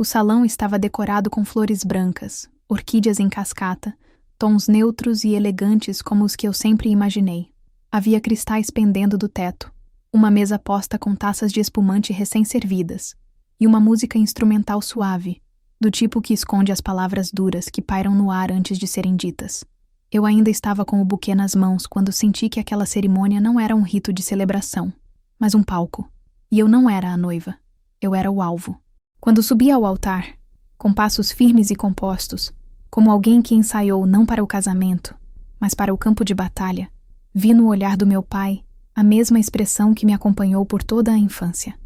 O salão estava decorado com flores brancas, orquídeas em cascata, tons neutros e elegantes como os que eu sempre imaginei. Havia cristais pendendo do teto, uma mesa posta com taças de espumante recém-servidas, e uma música instrumental suave, do tipo que esconde as palavras duras que pairam no ar antes de serem ditas. Eu ainda estava com o buquê nas mãos quando senti que aquela cerimônia não era um rito de celebração, mas um palco. E eu não era a noiva, eu era o alvo. Quando subi ao altar, com passos firmes e compostos, como alguém que ensaiou não para o casamento, mas para o campo de batalha, vi no olhar do meu pai a mesma expressão que me acompanhou por toda a infância.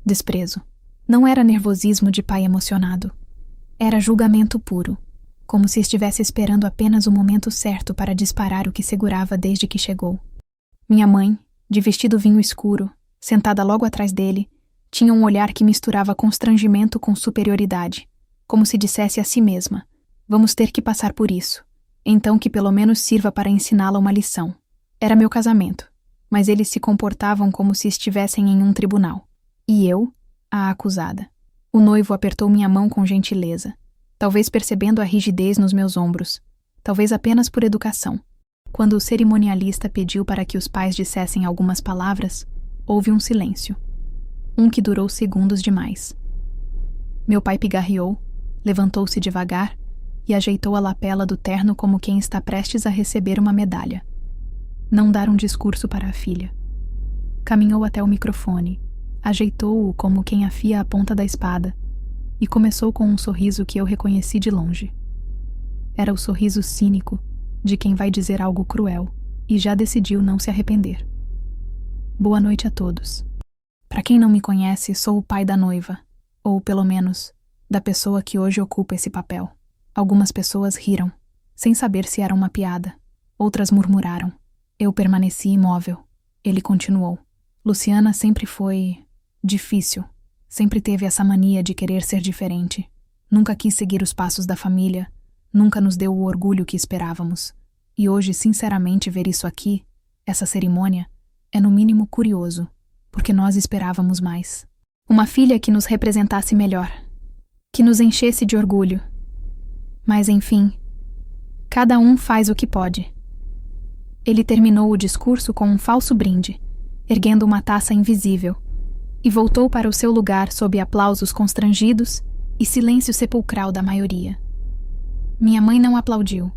Desprezo. Não era nervosismo de pai emocionado. Era julgamento puro, como se estivesse esperando apenas o momento certo para disparar o que segurava desde que chegou. Minha mãe, de vestido vinho escuro, sentada logo atrás dele, tinha um olhar que misturava constrangimento com superioridade, como se dissesse a si mesma: vamos ter que passar por isso, então que pelo menos sirva para ensiná-la uma lição. Era meu casamento, mas eles se comportavam como se estivessem em um tribunal. E eu, a acusada. O noivo apertou minha mão com gentileza, talvez percebendo a rigidez nos meus ombros, talvez apenas por educação. Quando o cerimonialista pediu para que os pais dissessem algumas palavras, houve um silêncio. Um que durou segundos demais. Meu pai pigarreou, levantou-se devagar e ajeitou a lapela do terno como quem está prestes a receber uma medalha. Não dar um discurso para a filha. Caminhou até o microfone, ajeitou-o como quem afia a ponta da espada e começou com um sorriso que eu reconheci de longe. Era o sorriso cínico de quem vai dizer algo cruel e já decidiu não se arrepender. Boa noite a todos. Para quem não me conhece, sou o pai da noiva, ou pelo menos, da pessoa que hoje ocupa esse papel. Algumas pessoas riram, sem saber se era uma piada. Outras murmuraram. Eu permaneci imóvel. Ele continuou. Luciana sempre foi difícil. Sempre teve essa mania de querer ser diferente. Nunca quis seguir os passos da família. Nunca nos deu o orgulho que esperávamos. E hoje, sinceramente, ver isso aqui, essa cerimônia, é no mínimo curioso, porque nós esperávamos mais. Uma filha que nos representasse melhor, que nos enchesse de orgulho. Mas, enfim, cada um faz o que pode. Ele terminou o discurso com um falso brinde, erguendo uma taça invisível, e voltou para o seu lugar sob aplausos constrangidos e silêncio sepulcral da maioria. Minha mãe não aplaudiu,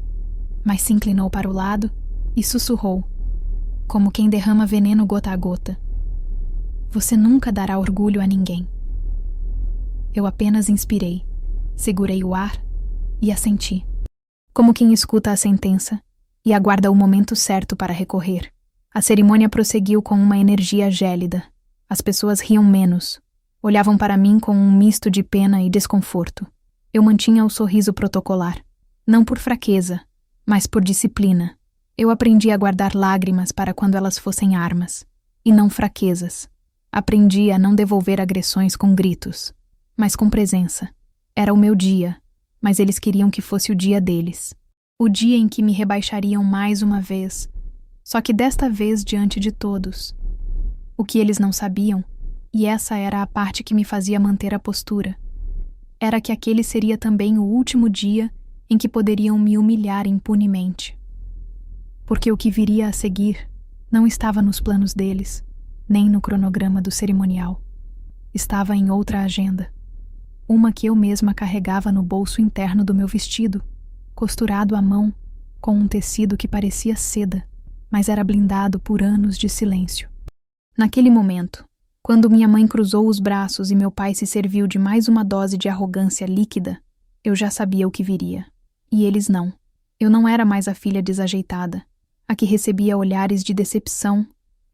mas se inclinou para o lado e sussurrou, como quem derrama veneno gota a gota: você nunca dará orgulho a ninguém. Eu apenas inspirei, segurei o ar e assenti, como quem escuta a sentença e aguarda o momento certo para recorrer. A cerimônia prosseguiu com uma energia gélida. As pessoas riam menos, olhavam para mim com um misto de pena e desconforto. Eu mantinha o sorriso protocolar, não por fraqueza, mas por disciplina. Eu aprendi a guardar lágrimas para quando elas fossem armas, e não fraquezas. Aprendi a não devolver agressões com gritos, mas com presença. Era o meu dia, mas eles queriam que fosse o dia deles. O dia em que me rebaixariam mais uma vez, só que desta vez diante de todos. O que eles não sabiam, e essa era a parte que me fazia manter a postura, era que aquele seria também o último dia em que poderiam me humilhar impunemente. Porque o que viria a seguir não estava nos planos deles, nem no cronograma do cerimonial. Estava em outra agenda, uma que eu mesma carregava no bolso interno do meu vestido, costurado à mão, com um tecido que parecia seda, mas era blindado por anos de silêncio. Naquele momento, quando minha mãe cruzou os braços e meu pai se serviu de mais uma dose de arrogância líquida, eu já sabia o que viria. E eles não. Eu não era mais a filha desajeitada, a que recebia olhares de decepção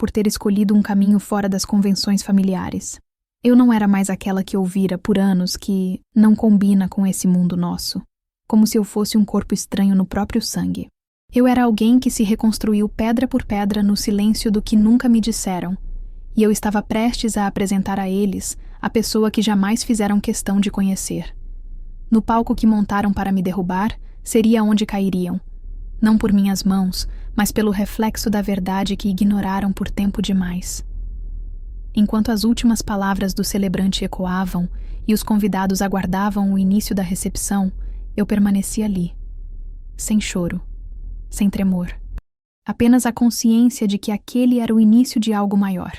por ter escolhido um caminho fora das convenções familiares. Eu não era mais aquela que ouvira por anos que não combina com esse mundo nosso, como se eu fosse um corpo estranho no próprio sangue. Eu era alguém que se reconstruiu pedra por pedra no silêncio do que nunca me disseram, e eu estava prestes a apresentar a eles a pessoa que jamais fizeram questão de conhecer. No palco que montaram para me derrubar, seria onde cairiam, não por minhas mãos, mas pelo reflexo da verdade que ignoraram por tempo demais. Enquanto as últimas palavras do celebrante ecoavam e os convidados aguardavam o início da recepção, eu permaneci ali, sem choro, sem tremor. Apenas a consciência de que aquele era o início de algo maior,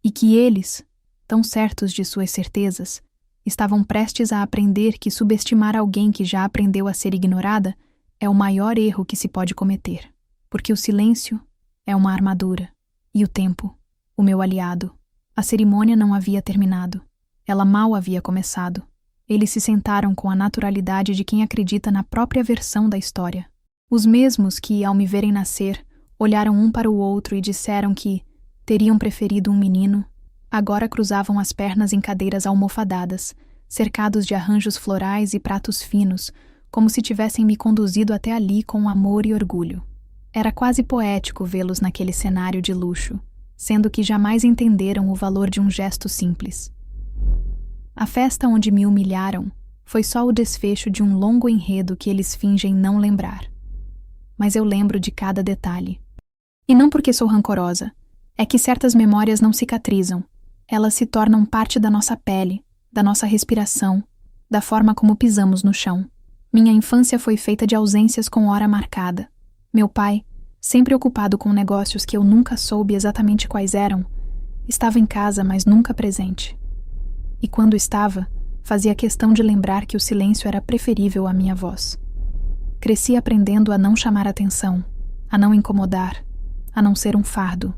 e que eles, tão certos de suas certezas, estavam prestes a aprender que subestimar alguém que já aprendeu a ser ignorada é o maior erro que se pode cometer, porque o silêncio é uma armadura, e o tempo, o meu aliado. A cerimônia não havia terminado. Ela mal havia começado. Eles se sentaram com a naturalidade de quem acredita na própria versão da história. Os mesmos que, ao me verem nascer, olharam um para o outro e disseram que teriam preferido um menino, agora cruzavam as pernas em cadeiras almofadadas, cercados de arranjos florais e pratos finos, como se tivessem me conduzido até ali com amor e orgulho. Era quase poético vê-los naquele cenário de luxo, sendo que jamais entenderam o valor de um gesto simples. A festa onde me humilharam foi só o desfecho de um longo enredo que eles fingem não lembrar. Mas eu lembro de cada detalhe. E não porque sou rancorosa, é que certas memórias não cicatrizam. Elas se tornam parte da nossa pele, da nossa respiração, da forma como pisamos no chão. Minha infância foi feita de ausências com hora marcada. Meu pai, sempre ocupado com negócios que eu nunca soube exatamente quais eram, estava em casa, mas nunca presente. E quando estava, fazia questão de lembrar que o silêncio era preferível à minha voz. Cresci aprendendo a não chamar atenção, a não incomodar, a não ser um fardo.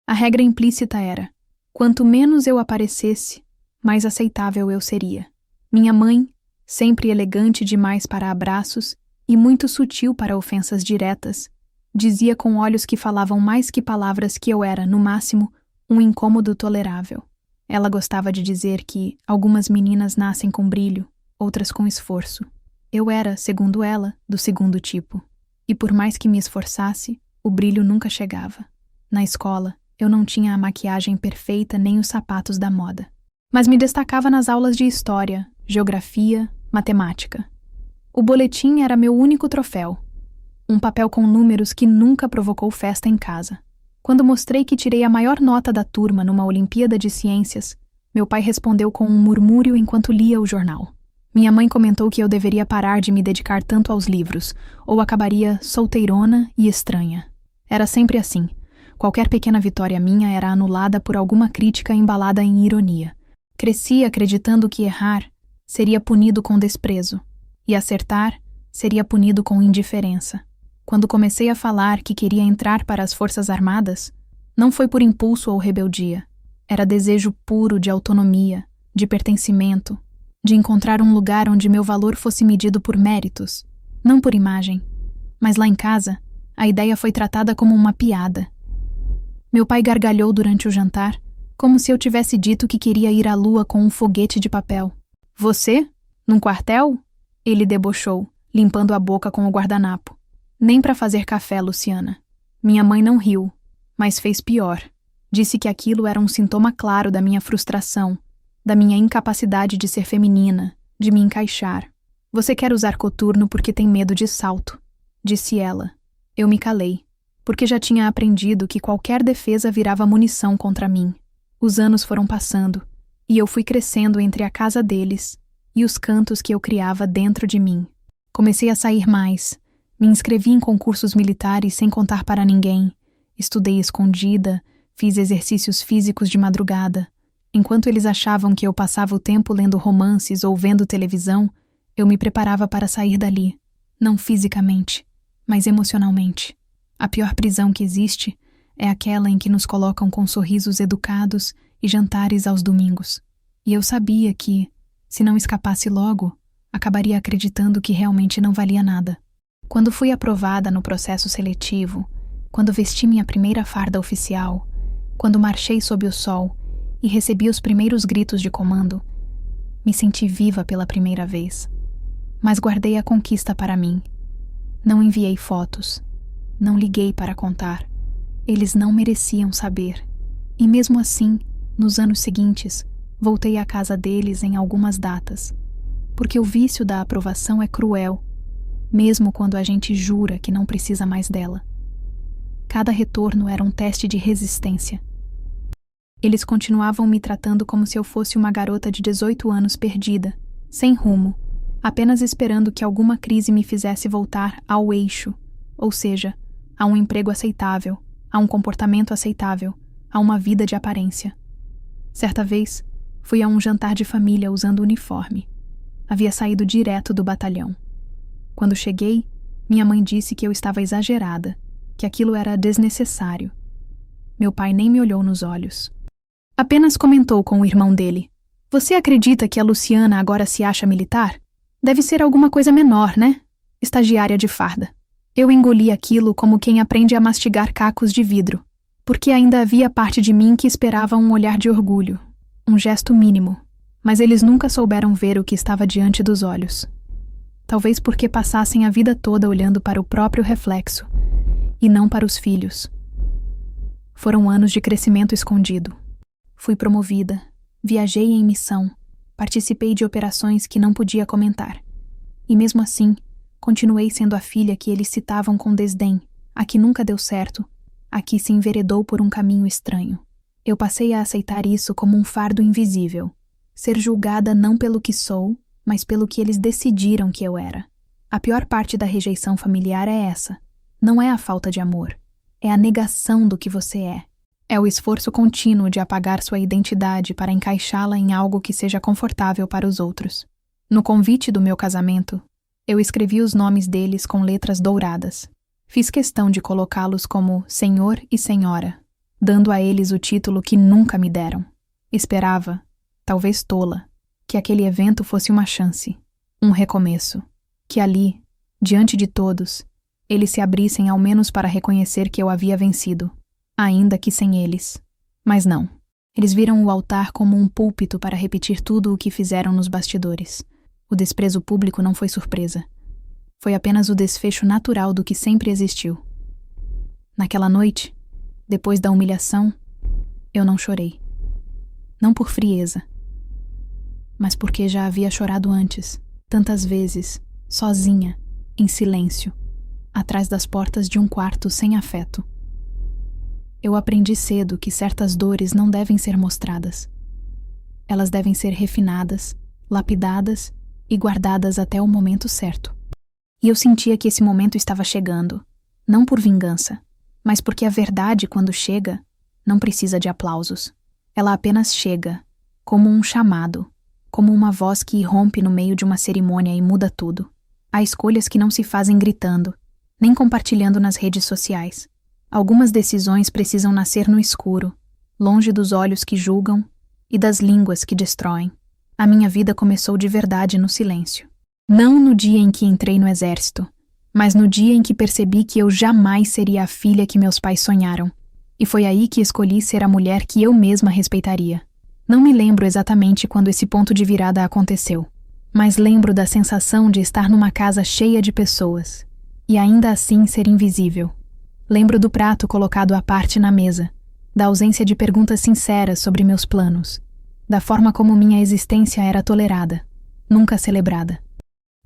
A regra implícita era: quanto menos eu aparecesse, mais aceitável eu seria. Minha mãe, sempre elegante demais para abraços e muito sutil para ofensas diretas, dizia com olhos que falavam mais que palavras que eu era, no máximo, um incômodo tolerável. Ela gostava de dizer que algumas meninas nascem com brilho, outras com esforço. Eu era, segundo ela, do segundo tipo. E por mais que me esforçasse, o brilho nunca chegava. Na escola, eu não tinha a maquiagem perfeita nem os sapatos da moda. Mas me destacava nas aulas de história, geografia, matemática. O boletim era meu único troféu. Um papel com números que nunca provocou festa em casa. Quando mostrei que tirei a maior nota da turma numa Olimpíada de Ciências, meu pai respondeu com um murmúrio enquanto lia o jornal. Minha mãe comentou que eu deveria parar de me dedicar tanto aos livros, ou acabaria solteirona e estranha. Era sempre assim. Qualquer pequena vitória minha era anulada por alguma crítica embalada em ironia. Cresci acreditando que errar seria punido com desprezo, e acertar seria punido com indiferença. Quando comecei a falar que queria entrar para as Forças Armadas, não foi por impulso ou rebeldia. Era desejo puro de autonomia, de pertencimento, de encontrar um lugar onde meu valor fosse medido por méritos, não por imagem. Mas lá em casa, a ideia foi tratada como uma piada. Meu pai gargalhou durante o jantar, como se eu tivesse dito que queria ir à lua com um foguete de papel. Você? Num quartel? Ele debochou, limpando a boca com o guardanapo. Nem para fazer café, Luciana. Minha mãe não riu, mas fez pior. Disse que aquilo era um sintoma claro da minha frustração, da minha incapacidade de ser feminina, de me encaixar. Você quer usar coturno porque tem medo de salto, disse ela. Eu me calei, porque já tinha aprendido que qualquer defesa virava munição contra mim. Os anos foram passando, e eu fui crescendo entre a casa deles e os cantos que eu criava dentro de mim. Comecei a sair mais. Me inscrevi em concursos militares sem contar para ninguém. Estudei escondida, fiz exercícios físicos de madrugada. Enquanto eles achavam que eu passava o tempo lendo romances ou vendo televisão, eu me preparava para sair dali. Não fisicamente, mas emocionalmente. A pior prisão que existe é aquela em que nos colocam com sorrisos educados e jantares aos domingos. E eu sabia que, se não escapasse logo, acabaria acreditando que realmente não valia nada. Quando fui aprovada no processo seletivo, quando vesti minha primeira farda oficial, quando marchei sob o sol e recebi os primeiros gritos de comando, me senti viva pela primeira vez. Mas guardei a conquista para mim. Não enviei fotos. Não liguei para contar. Eles não mereciam saber. E mesmo assim, nos anos seguintes, voltei à casa deles em algumas datas. Porque o vício da aprovação é cruel, mesmo quando a gente jura que não precisa mais dela. Cada retorno era um teste de resistência. Eles continuavam me tratando como se eu fosse uma garota de 18 anos perdida, sem rumo, apenas esperando que alguma crise me fizesse voltar ao eixo, ou seja, a um emprego aceitável, a um comportamento aceitável, a uma vida de aparência. Certa vez, fui a um jantar de família usando uniforme. Havia saído direto do batalhão. Quando cheguei, minha mãe disse que eu estava exagerada, que aquilo era desnecessário. Meu pai nem me olhou nos olhos. Apenas comentou com o irmão dele: "Você acredita que a Luciana agora se acha militar? Deve ser alguma coisa menor, né? Estagiária de farda." Eu engoli aquilo como quem aprende a mastigar cacos de vidro, porque ainda havia parte de mim que esperava um olhar de orgulho, um gesto mínimo, mas eles nunca souberam ver o que estava diante dos olhos. Talvez porque passassem a vida toda olhando para o próprio reflexo, e não para os filhos. Foram anos de crescimento escondido. Fui promovida, viajei em missão, participei de operações que não podia comentar. E mesmo assim, continuei sendo a filha que eles citavam com desdém, a que nunca deu certo, a que se enveredou por um caminho estranho. Eu passei a aceitar isso como um fardo invisível, ser julgada não pelo que sou, mas pelo que eles decidiram que eu era. A pior parte da rejeição familiar é essa. Não é a falta de amor, é a negação do que você é. É o esforço contínuo de apagar sua identidade para encaixá-la em algo que seja confortável para os outros. No convite do meu casamento, eu escrevi os nomes deles com letras douradas. Fiz questão de colocá-los como Senhor e Senhora, dando a eles o título que nunca me deram. Esperava, talvez tola, que aquele evento fosse uma chance, um recomeço, que ali, diante de todos, eles se abrissem ao menos para reconhecer que eu havia vencido, ainda que sem eles. Mas não. Eles viram o altar como um púlpito para repetir tudo o que fizeram nos bastidores. O desprezo público não foi surpresa. Foi apenas o desfecho natural do que sempre existiu. Naquela noite, depois da humilhação, eu não chorei. Não por frieza, mas porque já havia chorado antes, tantas vezes, sozinha, em silêncio, atrás das portas de um quarto sem afeto. Eu aprendi cedo que certas dores não devem ser mostradas. Elas devem ser refinadas, lapidadas e guardadas até o momento certo. E eu sentia que esse momento estava chegando, não por vingança, mas porque a verdade, quando chega, não precisa de aplausos. Ela apenas chega, como um chamado, como uma voz que irrompe no meio de uma cerimônia e muda tudo. Há escolhas que não se fazem gritando, nem compartilhando nas redes sociais. Algumas decisões precisam nascer no escuro, longe dos olhos que julgam e das línguas que destroem. A minha vida começou de verdade no silêncio. Não no dia em que entrei no exército, mas no dia em que percebi que eu jamais seria a filha que meus pais sonharam. E foi aí que escolhi ser a mulher que eu mesma respeitaria. Não me lembro exatamente quando esse ponto de virada aconteceu, mas lembro da sensação de estar numa casa cheia de pessoas, e ainda assim ser invisível. Lembro do prato colocado à parte na mesa, da ausência de perguntas sinceras sobre meus planos, da forma como minha existência era tolerada, nunca celebrada.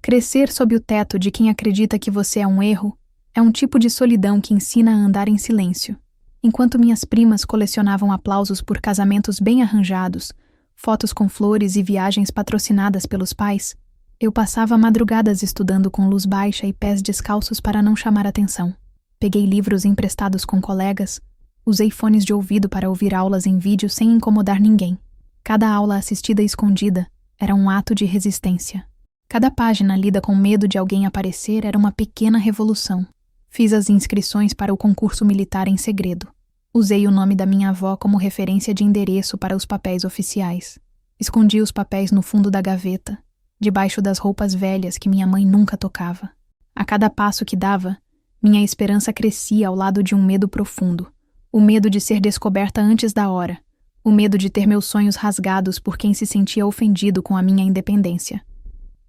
Crescer sob o teto de quem acredita que você é um erro é um tipo de solidão que ensina a andar em silêncio. Enquanto minhas primas colecionavam aplausos por casamentos bem arranjados, fotos com flores e viagens patrocinadas pelos pais, eu passava madrugadas estudando com luz baixa e pés descalços para não chamar atenção. Peguei livros emprestados com colegas, usei fones de ouvido para ouvir aulas em vídeo sem incomodar ninguém. Cada aula assistida escondida era um ato de resistência. Cada página lida com medo de alguém aparecer era uma pequena revolução. Fiz as inscrições para o concurso militar em segredo. Usei o nome da minha avó como referência de endereço para os papéis oficiais. Escondi os papéis no fundo da gaveta, debaixo das roupas velhas que minha mãe nunca tocava. A cada passo que dava, minha esperança crescia ao lado de um medo profundo. O medo de ser descoberta antes da hora. O medo de ter meus sonhos rasgados por quem se sentia ofendido com a minha independência.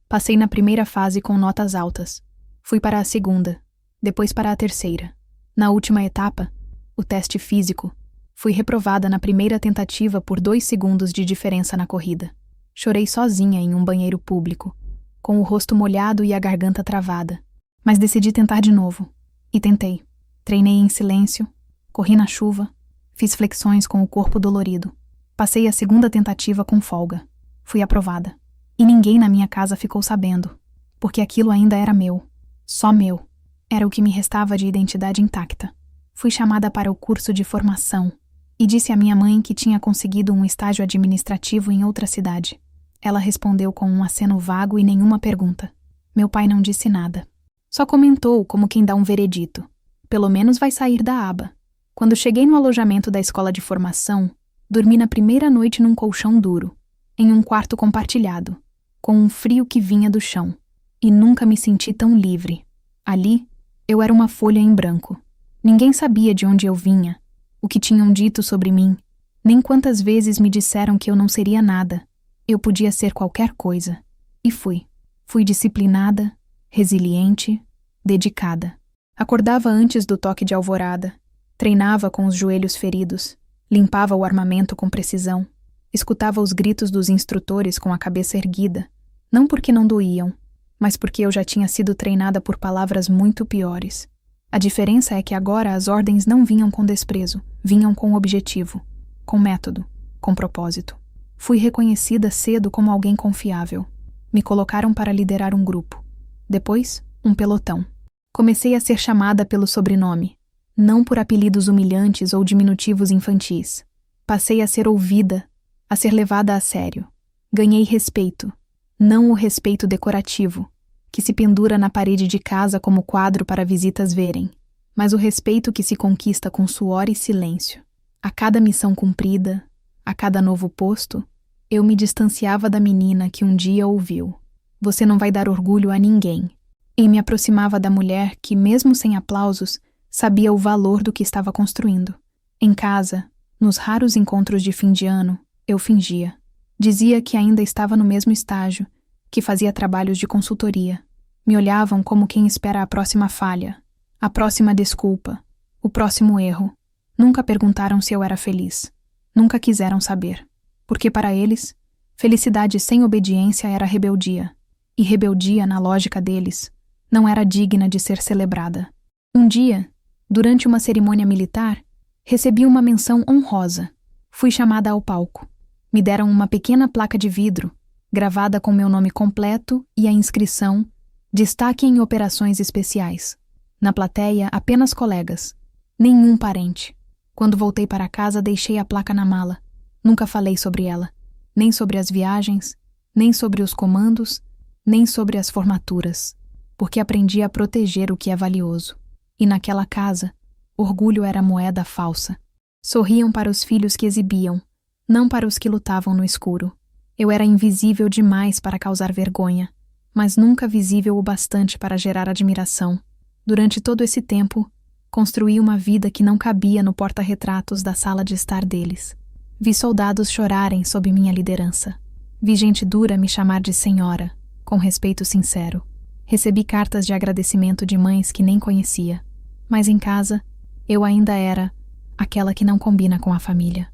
Passei na primeira fase com notas altas. Fui para a segunda, depois para a terceira. Na última etapa, o teste físico, fui reprovada na primeira tentativa por 2 segundos de diferença na corrida. Chorei sozinha em um banheiro público, com o rosto molhado e a garganta travada. Mas decidi tentar de novo. E tentei. Treinei em silêncio, corri na chuva, Fiz flexões com o corpo dolorido. Passei a segunda tentativa com folga. Fui aprovada. E ninguém na minha casa ficou sabendo, porque aquilo ainda era meu. Só meu. Era o que me restava de identidade intacta. Fui chamada para o curso de formação e disse à minha mãe que tinha conseguido um estágio administrativo em outra cidade. Ela respondeu com um aceno vago e nenhuma pergunta. Meu pai não disse nada. Só comentou como quem dá um veredito. Pelo menos vai sair da aba. Quando cheguei no alojamento da escola de formação, dormi na primeira noite num colchão duro, em um quarto compartilhado, com um frio que vinha do chão. E nunca me senti tão livre. Ali, eu era uma folha em branco. Ninguém sabia de onde eu vinha, o que tinham dito sobre mim, nem quantas vezes me disseram que eu não seria nada. Eu podia ser qualquer coisa. E fui. Fui disciplinada, resiliente, dedicada. Acordava antes do toque de alvorada, treinava com os joelhos feridos, limpava o armamento com precisão, escutava os gritos dos instrutores com a cabeça erguida, não porque não doíam, mas porque eu já tinha sido treinada por palavras muito piores. A diferença é que agora as ordens não vinham com desprezo, vinham com objetivo, com método, com propósito. Fui reconhecida cedo como alguém confiável. Me colocaram para liderar um grupo. Depois, um pelotão. Comecei a ser chamada pelo sobrenome, não por apelidos humilhantes ou diminutivos infantis. Passei a ser ouvida, a ser levada a sério. Ganhei respeito, não o respeito decorativo, que se pendura na parede de casa como quadro para visitas verem, mas o respeito que se conquista com suor e silêncio. A cada missão cumprida, a cada novo posto, eu me distanciava da menina que um dia ouviu: "Você não vai dar orgulho a ninguém", e me aproximava da mulher que, mesmo sem aplausos, sabia o valor do que estava construindo. Em casa, nos raros encontros de fim de ano, eu fingia. Dizia que ainda estava no mesmo estágio, que fazia trabalhos de consultoria. Me olhavam como quem espera a próxima falha, a próxima desculpa, o próximo erro. Nunca perguntaram se eu era feliz. Nunca quiseram saber. Porque para eles, felicidade sem obediência era rebeldia. E rebeldia, na lógica deles, não era digna de ser celebrada. Um dia, durante uma cerimônia militar, recebi uma menção honrosa. Fui chamada ao palco. Me deram uma pequena placa de vidro, gravada com meu nome completo e a inscrição "Destaque em operações especiais". Na plateia, apenas colegas. Nenhum parente. Quando voltei para casa, deixei a placa na mala. Nunca falei sobre ela. Nem sobre as viagens, nem sobre os comandos, nem sobre as formaturas. Porque aprendi a proteger o que é valioso. E naquela casa, orgulho era moeda falsa. Sorriam para os filhos que exibiam, não para os que lutavam no escuro. Eu era invisível demais para causar vergonha, mas nunca visível o bastante para gerar admiração. Durante todo esse tempo, construí uma vida que não cabia no porta-retratos da sala de estar deles. Vi soldados chorarem sob minha liderança. Vi gente dura me chamar de senhora, com respeito sincero. Recebi cartas de agradecimento de mães que nem conhecia. Mas em casa, eu ainda era aquela que não combina com a família.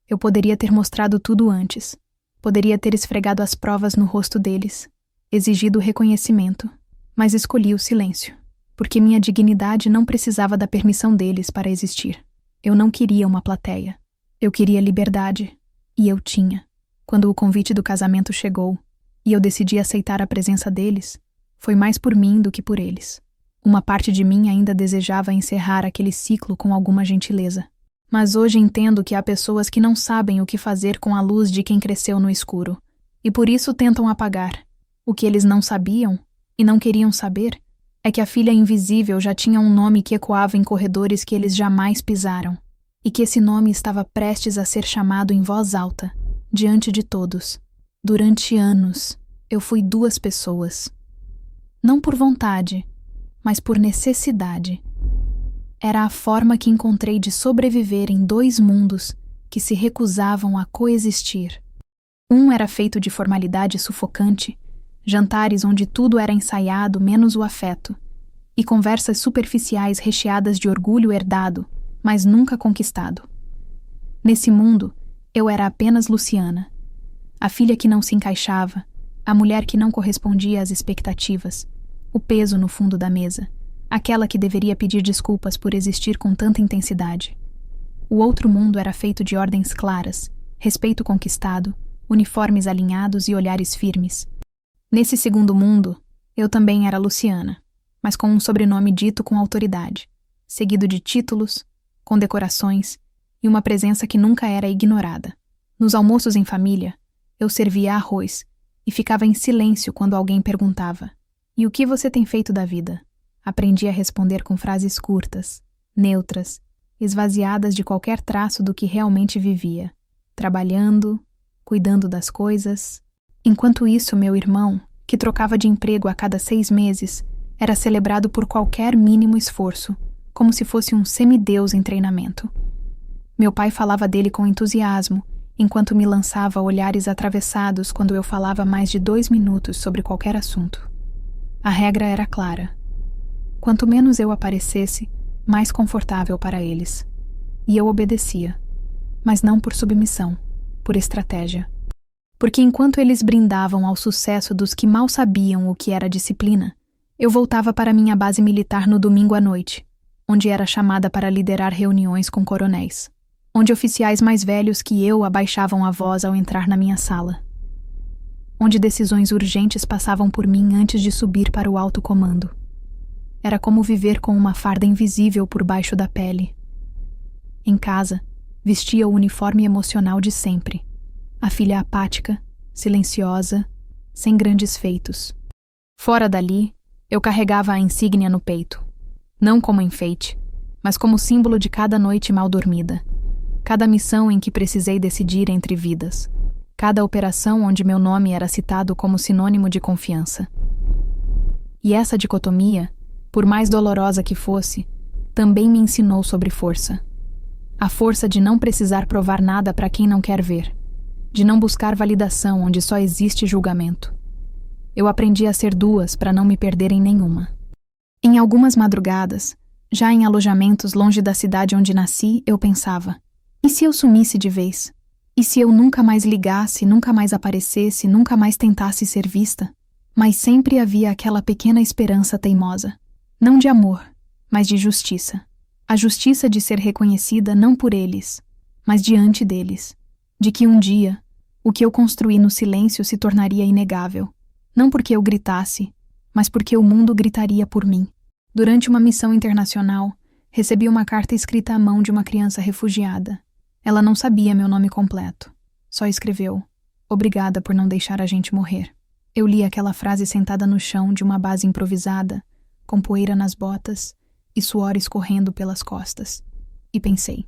Eu poderia ter mostrado tudo antes. Poderia ter esfregado as provas no rosto deles, exigido reconhecimento, mas escolhi o silêncio, porque minha dignidade não precisava da permissão deles para existir. Eu não queria uma plateia. Eu queria liberdade, e eu tinha. Quando o convite do casamento chegou, e eu decidi aceitar a presença deles, foi mais por mim do que por eles. Uma parte de mim ainda desejava encerrar aquele ciclo com alguma gentileza. Mas hoje entendo que há pessoas que não sabem o que fazer com a luz de quem cresceu no escuro, e por isso tentam apagar. O que eles não sabiam, e não queriam saber, é que a filha invisível já tinha um nome que ecoava em corredores que eles jamais pisaram, e que esse nome estava prestes a ser chamado em voz alta, diante de todos. Durante anos, eu fui duas pessoas. Não por vontade, mas por necessidade. Era a forma que encontrei de sobreviver em dois mundos que se recusavam a coexistir. Um era feito de formalidade sufocante, jantares onde tudo era ensaiado menos o afeto, e conversas superficiais recheadas de orgulho herdado, mas nunca conquistado. Nesse mundo, eu era apenas Luciana, a filha que não se encaixava, a mulher que não correspondia às expectativas, o peso no fundo da mesa, aquela que deveria pedir desculpas por existir com tanta intensidade. O outro mundo era feito de ordens claras, respeito conquistado, uniformes alinhados e olhares firmes. Nesse segundo mundo, eu também era Luciana, mas com um sobrenome dito com autoridade, seguido de títulos, condecorações e uma presença que nunca era ignorada. Nos almoços em família, eu servia arroz e ficava em silêncio quando alguém perguntava: "E o que você tem feito da vida?" Aprendi a responder com frases curtas, neutras, esvaziadas de qualquer traço do que realmente vivia, trabalhando, cuidando das coisas. Enquanto isso, meu irmão, que trocava de emprego a cada 6 meses, era celebrado por qualquer mínimo esforço, como se fosse um semideus em treinamento. Meu pai falava dele com entusiasmo, enquanto me lançava olhares atravessados quando eu falava mais de 2 minutos sobre qualquer assunto. A regra era clara. Quanto menos eu aparecesse, mais confortável para eles. E eu obedecia, mas não por submissão, por estratégia. Porque enquanto eles brindavam ao sucesso dos que mal sabiam o que era disciplina, eu voltava para minha base militar no domingo à noite, onde era chamada para liderar reuniões com coronéis, onde oficiais mais velhos que eu abaixavam a voz ao entrar na minha sala, onde decisões urgentes passavam por mim antes de subir para o alto comando. Era como viver com uma farda invisível por baixo da pele. Em casa, vestia o uniforme emocional de sempre. A filha apática, silenciosa, sem grandes feitos. Fora dali, eu carregava a insígnia no peito. Não como enfeite, mas como símbolo de cada noite mal dormida. Cada missão em que precisei decidir entre vidas. Cada operação onde meu nome era citado como sinônimo de confiança. E essa dicotomia, por mais dolorosa que fosse, também me ensinou sobre força. A força de não precisar provar nada para quem não quer ver. De não buscar validação onde só existe julgamento. Eu aprendi a ser duas para não me perder em nenhuma. Em algumas madrugadas, já em alojamentos longe da cidade onde nasci, eu pensava: e se eu sumisse de vez? E se eu nunca mais ligasse, nunca mais aparecesse, nunca mais tentasse ser vista? Mas sempre havia aquela pequena esperança teimosa. Não de amor, mas de justiça. A justiça de ser reconhecida não por eles, mas diante deles. De que um dia, o que eu construí no silêncio se tornaria inegável. Não porque eu gritasse, mas porque o mundo gritaria por mim. Durante uma missão internacional, recebi uma carta escrita à mão de uma criança refugiada. Ela não sabia meu nome completo. Só escreveu: "Obrigada por não deixar a gente morrer." Eu li aquela frase sentada no chão de uma base improvisada, com poeira nas botas e suor escorrendo pelas costas. E pensei: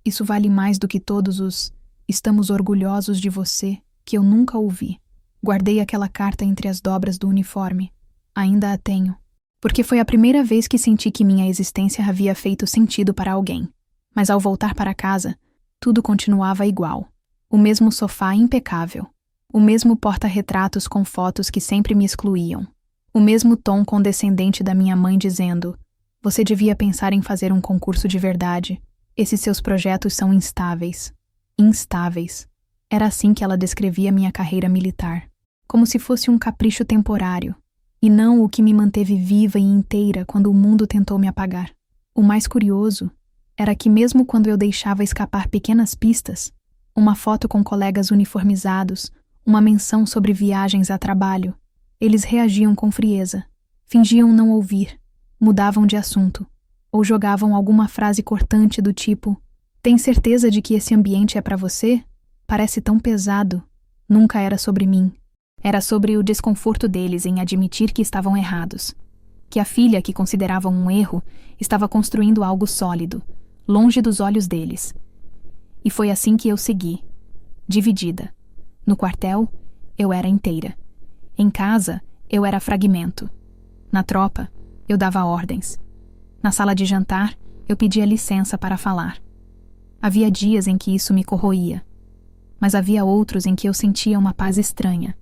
isso vale mais do que todos os "estamos orgulhosos de você" que eu nunca ouvi. Guardei aquela carta entre as dobras do uniforme. Ainda a tenho. Porque foi a primeira vez que senti que minha existência havia feito sentido para alguém. Mas ao voltar para casa, tudo continuava igual. O mesmo sofá impecável. O mesmo porta-retratos com fotos que sempre me excluíam. O mesmo tom condescendente da minha mãe dizendo: "Você devia pensar em fazer um concurso de verdade. Esses seus projetos são instáveis." Instáveis. Era assim que ela descrevia minha carreira militar. Como se fosse um capricho temporário. E não o que me manteve viva e inteira quando o mundo tentou me apagar. O mais curioso era que mesmo quando eu deixava escapar pequenas pistas, uma foto com colegas uniformizados, uma menção sobre viagens a trabalho, eles reagiam com frieza, fingiam não ouvir, mudavam de assunto, ou jogavam alguma frase cortante do tipo: "Tem certeza de que esse ambiente é para você? Parece tão pesado." Nunca era sobre mim. Era sobre o desconforto deles em admitir que estavam errados. Que a filha que consideravam um erro estava construindo algo sólido, longe dos olhos deles. E foi assim que eu segui, dividida. No quartel, eu era inteira. Em casa, eu era fragmento. Na tropa, eu dava ordens. Na sala de jantar, eu pedia licença para falar. Havia dias em que isso me corroía, mas havia outros em que eu sentia uma paz estranha,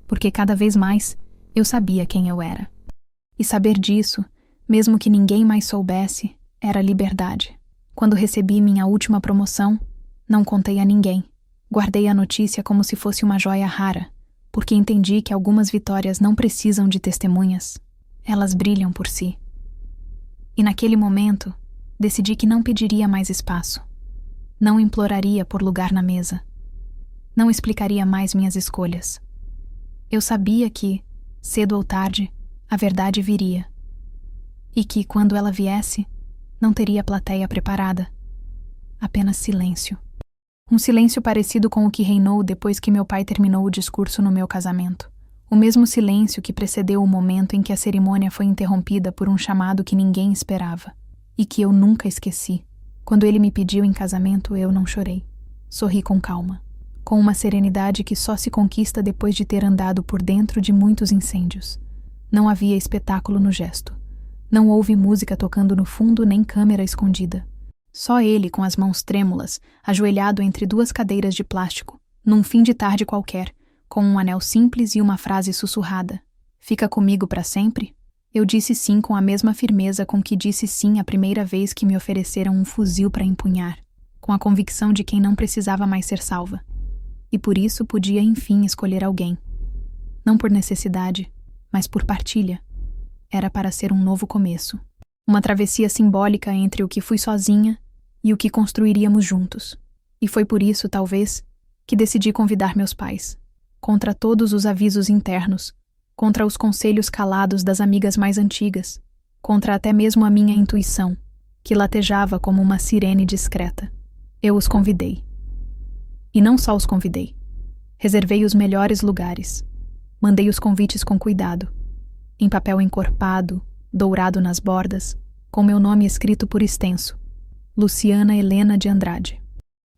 porque cada vez mais eu sabia quem eu era. E saber disso, mesmo que ninguém mais soubesse, era liberdade. Quando recebi minha última promoção, não contei a ninguém. Guardei a notícia como se fosse uma joia rara, porque entendi que algumas vitórias não precisam de testemunhas. Elas brilham por si. E naquele momento, decidi que não pediria mais espaço. Não imploraria por lugar na mesa. Não explicaria mais minhas escolhas. Eu sabia que, cedo ou tarde, a verdade viria. E que, quando ela viesse, não teria plateia preparada. Apenas silêncio. Um silêncio parecido com o que reinou depois que meu pai terminou o discurso no meu casamento. O mesmo silêncio que precedeu o momento em que a cerimônia foi interrompida por um chamado que ninguém esperava. E que eu nunca esqueci. Quando ele me pediu em casamento, eu não chorei. Sorri com calma, com uma serenidade que só se conquista depois de ter andado por dentro de muitos incêndios. Não havia espetáculo no gesto. Não houve música tocando no fundo nem câmera escondida. Só ele, com as mãos trêmulas, ajoelhado entre duas cadeiras de plástico, num fim de tarde qualquer, com um anel simples e uma frase sussurrada. Fica comigo para sempre? Eu disse sim com a mesma firmeza com que disse sim a primeira vez que me ofereceram um fuzil para empunhar, com a convicção de quem não precisava mais ser salva. E por isso podia, enfim, escolher alguém. Não por necessidade, mas por partilha. Era para ser um novo começo. Uma travessia simbólica entre o que fui sozinha e o que construiríamos juntos. E foi por isso, talvez, que decidi convidar meus pais. Contra todos os avisos internos, contra os conselhos calados das amigas mais antigas, contra até mesmo a minha intuição, que latejava como uma sirene discreta. Eu os convidei. E não só os convidei. Reservei os melhores lugares. Mandei os convites com cuidado, em papel encorpado, dourado nas bordas, com meu nome escrito por extenso, Luciana Helena de Andrade.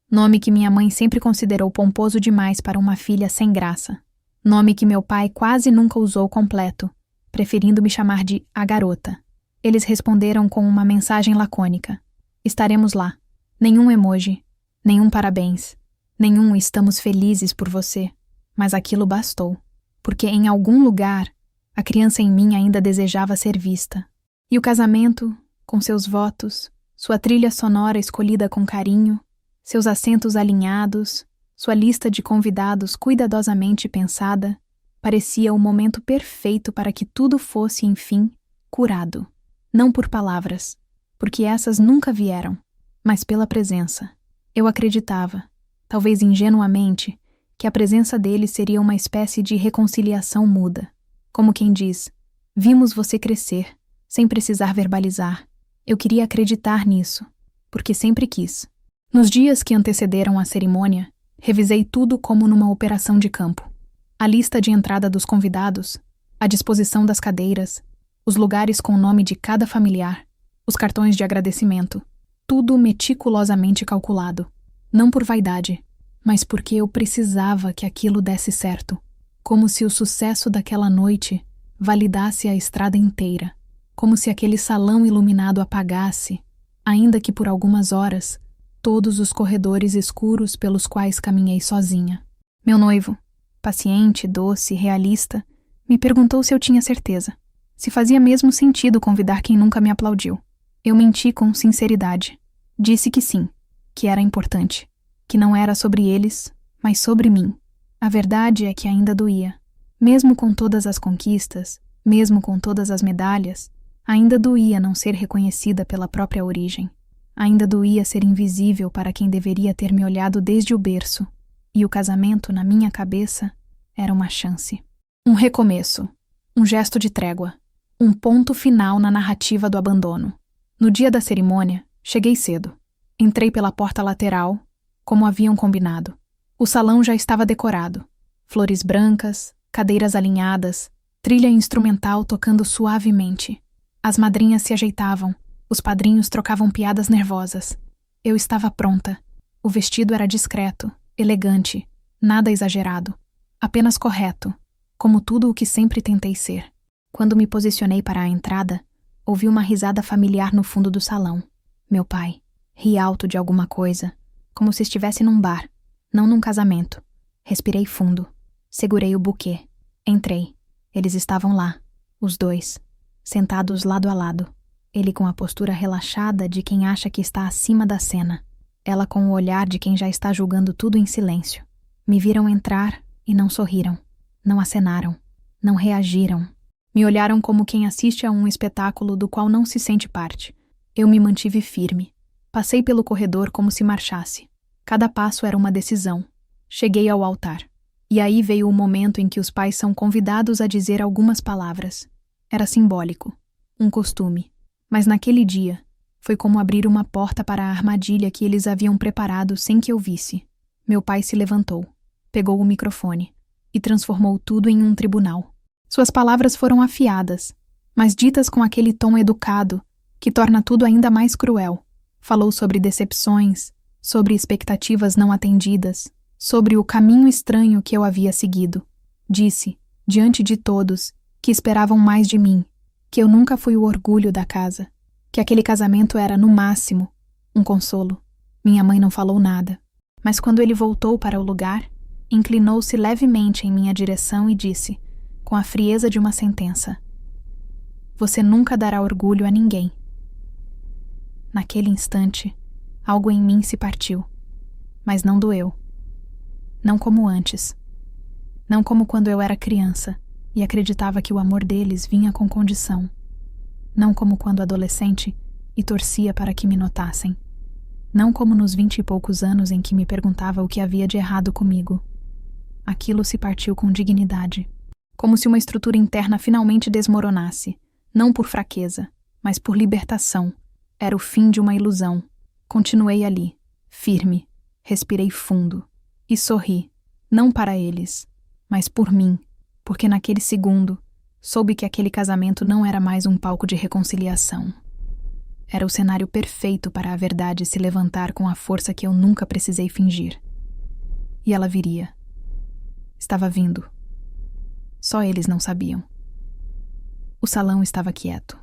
Nome que minha mãe sempre considerou pomposo demais para uma filha sem graça. Nome que meu pai quase nunca usou completo, preferindo me chamar de a garota. Eles responderam com uma mensagem lacônica. Estaremos lá. Nenhum emoji, nenhum parabéns, nenhum estamos felizes por você. Mas aquilo bastou, porque em algum lugar a criança em mim ainda desejava ser vista. E o casamento, com seus votos, sua trilha sonora escolhida com carinho, seus assentos alinhados, sua lista de convidados cuidadosamente pensada, parecia o momento perfeito para que tudo fosse, enfim, curado. Não por palavras, porque essas nunca vieram, mas pela presença. Eu acreditava, talvez ingenuamente, que a presença dele seria uma espécie de reconciliação muda. Como quem diz, vimos você crescer, sem precisar verbalizar. Eu queria acreditar nisso, porque sempre quis. Nos dias que antecederam a cerimônia, revisei tudo como numa operação de campo. A lista de entrada dos convidados, a disposição das cadeiras, os lugares com o nome de cada familiar, os cartões de agradecimento, tudo meticulosamente calculado. Não por vaidade, mas porque eu precisava que aquilo desse certo. Como se o sucesso daquela noite validasse a estrada inteira. Como se aquele salão iluminado apagasse, ainda que por algumas horas, todos os corredores escuros pelos quais caminhei sozinha. Meu noivo, paciente, doce, realista, me perguntou se eu tinha certeza, se fazia mesmo sentido convidar quem nunca me aplaudiu. Eu menti com sinceridade. Disse que sim, que era importante, que não era sobre eles, mas sobre mim. A verdade é que ainda doía. Mesmo com todas as conquistas, mesmo com todas as medalhas, ainda doía não ser reconhecida pela própria origem. Ainda doía ser invisível para quem deveria ter me olhado desde o berço. E o casamento, na minha cabeça, era uma chance. Um recomeço. Um gesto de trégua. Um ponto final na narrativa do abandono. No dia da cerimônia, cheguei cedo. Entrei pela porta lateral, como haviam combinado. O salão já estava decorado. Flores brancas, cadeiras alinhadas, trilha instrumental tocando suavemente. As madrinhas se ajeitavam, os padrinhos trocavam piadas nervosas. Eu estava pronta. O vestido era discreto, elegante, nada exagerado, apenas correto, como tudo o que sempre tentei ser. Quando me posicionei para a entrada, ouvi uma risada familiar no fundo do salão. Meu pai ri alto de alguma coisa, como se estivesse num bar, não num casamento. Respirei fundo. Segurei o buquê. Entrei. Eles estavam lá, os dois, sentados lado a lado. Ele com a postura relaxada de quem acha que está acima da cena. Ela com o olhar de quem já está julgando tudo em silêncio. Me viram entrar e não sorriram. Não acenaram. Não reagiram. Me olharam como quem assiste a um espetáculo do qual não se sente parte. Eu me mantive firme. Passei pelo corredor como se marchasse. Cada passo era uma decisão. Cheguei ao altar. E aí veio o momento em que os pais são convidados a dizer algumas palavras. Era simbólico, um costume. Mas naquele dia, foi como abrir uma porta para a armadilha que eles haviam preparado sem que eu visse. Meu pai se levantou, pegou o microfone e transformou tudo em um tribunal. Suas palavras foram afiadas, mas ditas com aquele tom educado que torna tudo ainda mais cruel. Falou sobre decepções, sobre expectativas não atendidas, sobre o caminho estranho que eu havia seguido. Disse, diante de todos, que esperavam mais de mim, que eu nunca fui o orgulho da casa, que aquele casamento era, no máximo, um consolo. Minha mãe não falou nada, mas quando ele voltou para o lugar, inclinou-se levemente em minha direção e disse, com a frieza de uma sentença: "Você nunca dará orgulho a ninguém." Naquele instante, algo em mim se partiu, mas não doeu. Não como antes. Não como quando eu era criança e acreditava que o amor deles vinha com condição. Não como quando adolescente e torcia para que me notassem. Não como nos 20 e poucos anos em que me perguntava o que havia de errado comigo. Aquilo se partiu com dignidade. Como se uma estrutura interna finalmente desmoronasse, não por fraqueza, mas por libertação. Era o fim de uma ilusão. Continuei ali, firme, respirei fundo e sorri, não para eles, mas por mim, porque naquele segundo soube que aquele casamento não era mais um palco de reconciliação. Era o cenário perfeito para a verdade se levantar com a força que eu nunca precisei fingir. E ela viria. Estava vindo. Só eles não sabiam. O salão estava quieto.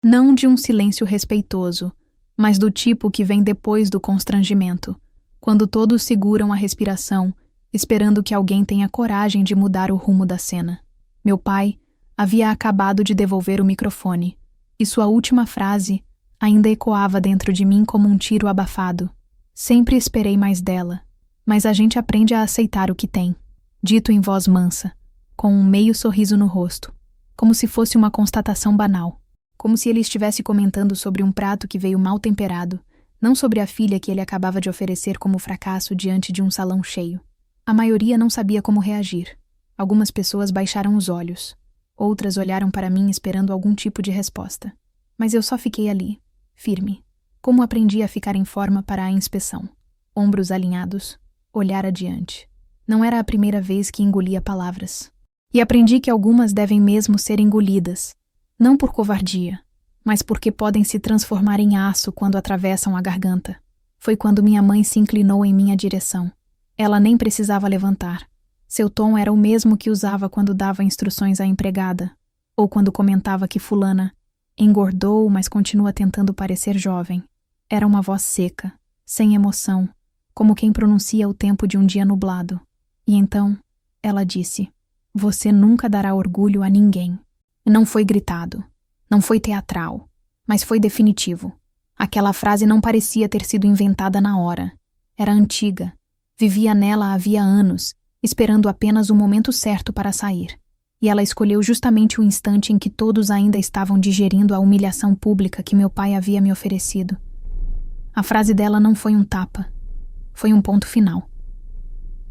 Não de um silêncio respeitoso, mas do tipo que vem depois do constrangimento, quando todos seguram a respiração, esperando que alguém tenha coragem de mudar o rumo da cena. Meu pai havia acabado de devolver o microfone, e sua última frase ainda ecoava dentro de mim como um tiro abafado. Sempre esperei mais dela, mas a gente aprende a aceitar o que tem. Dito em voz mansa, com um meio sorriso no rosto, como se fosse uma constatação banal, como se ele estivesse comentando sobre um prato que veio mal temperado, não sobre a filha que ele acabava de oferecer como fracasso diante de um salão cheio. A maioria não sabia como reagir. Algumas pessoas baixaram os olhos, outras olharam para mim esperando algum tipo de resposta. Mas eu só fiquei ali, firme, como aprendi a ficar em forma para a inspeção. Ombros alinhados, olhar adiante. Não era a primeira vez que engolia palavras. E aprendi que algumas devem mesmo ser engolidas, não por covardia, mas porque podem se transformar em aço quando atravessam a garganta. Foi quando minha mãe se inclinou em minha direção. Ela nem precisava levantar. Seu tom era o mesmo que usava quando dava instruções à empregada, ou quando comentava que fulana engordou, mas continua tentando parecer jovem. Era uma voz seca, sem emoção, como quem pronuncia o tempo de um dia nublado. E então, ela disse: "Você nunca dará orgulho a ninguém." Não foi gritado, não foi teatral, mas foi definitivo. Aquela frase não parecia ter sido inventada na hora. Era antiga. Vivia nela havia anos, esperando apenas o momento certo para sair. E ela escolheu justamente o instante em que todos ainda estavam digerindo a humilhação pública que meu pai havia me oferecido. A frase dela não foi um tapa. Foi um ponto final.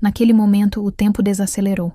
Naquele momento, o tempo desacelerou.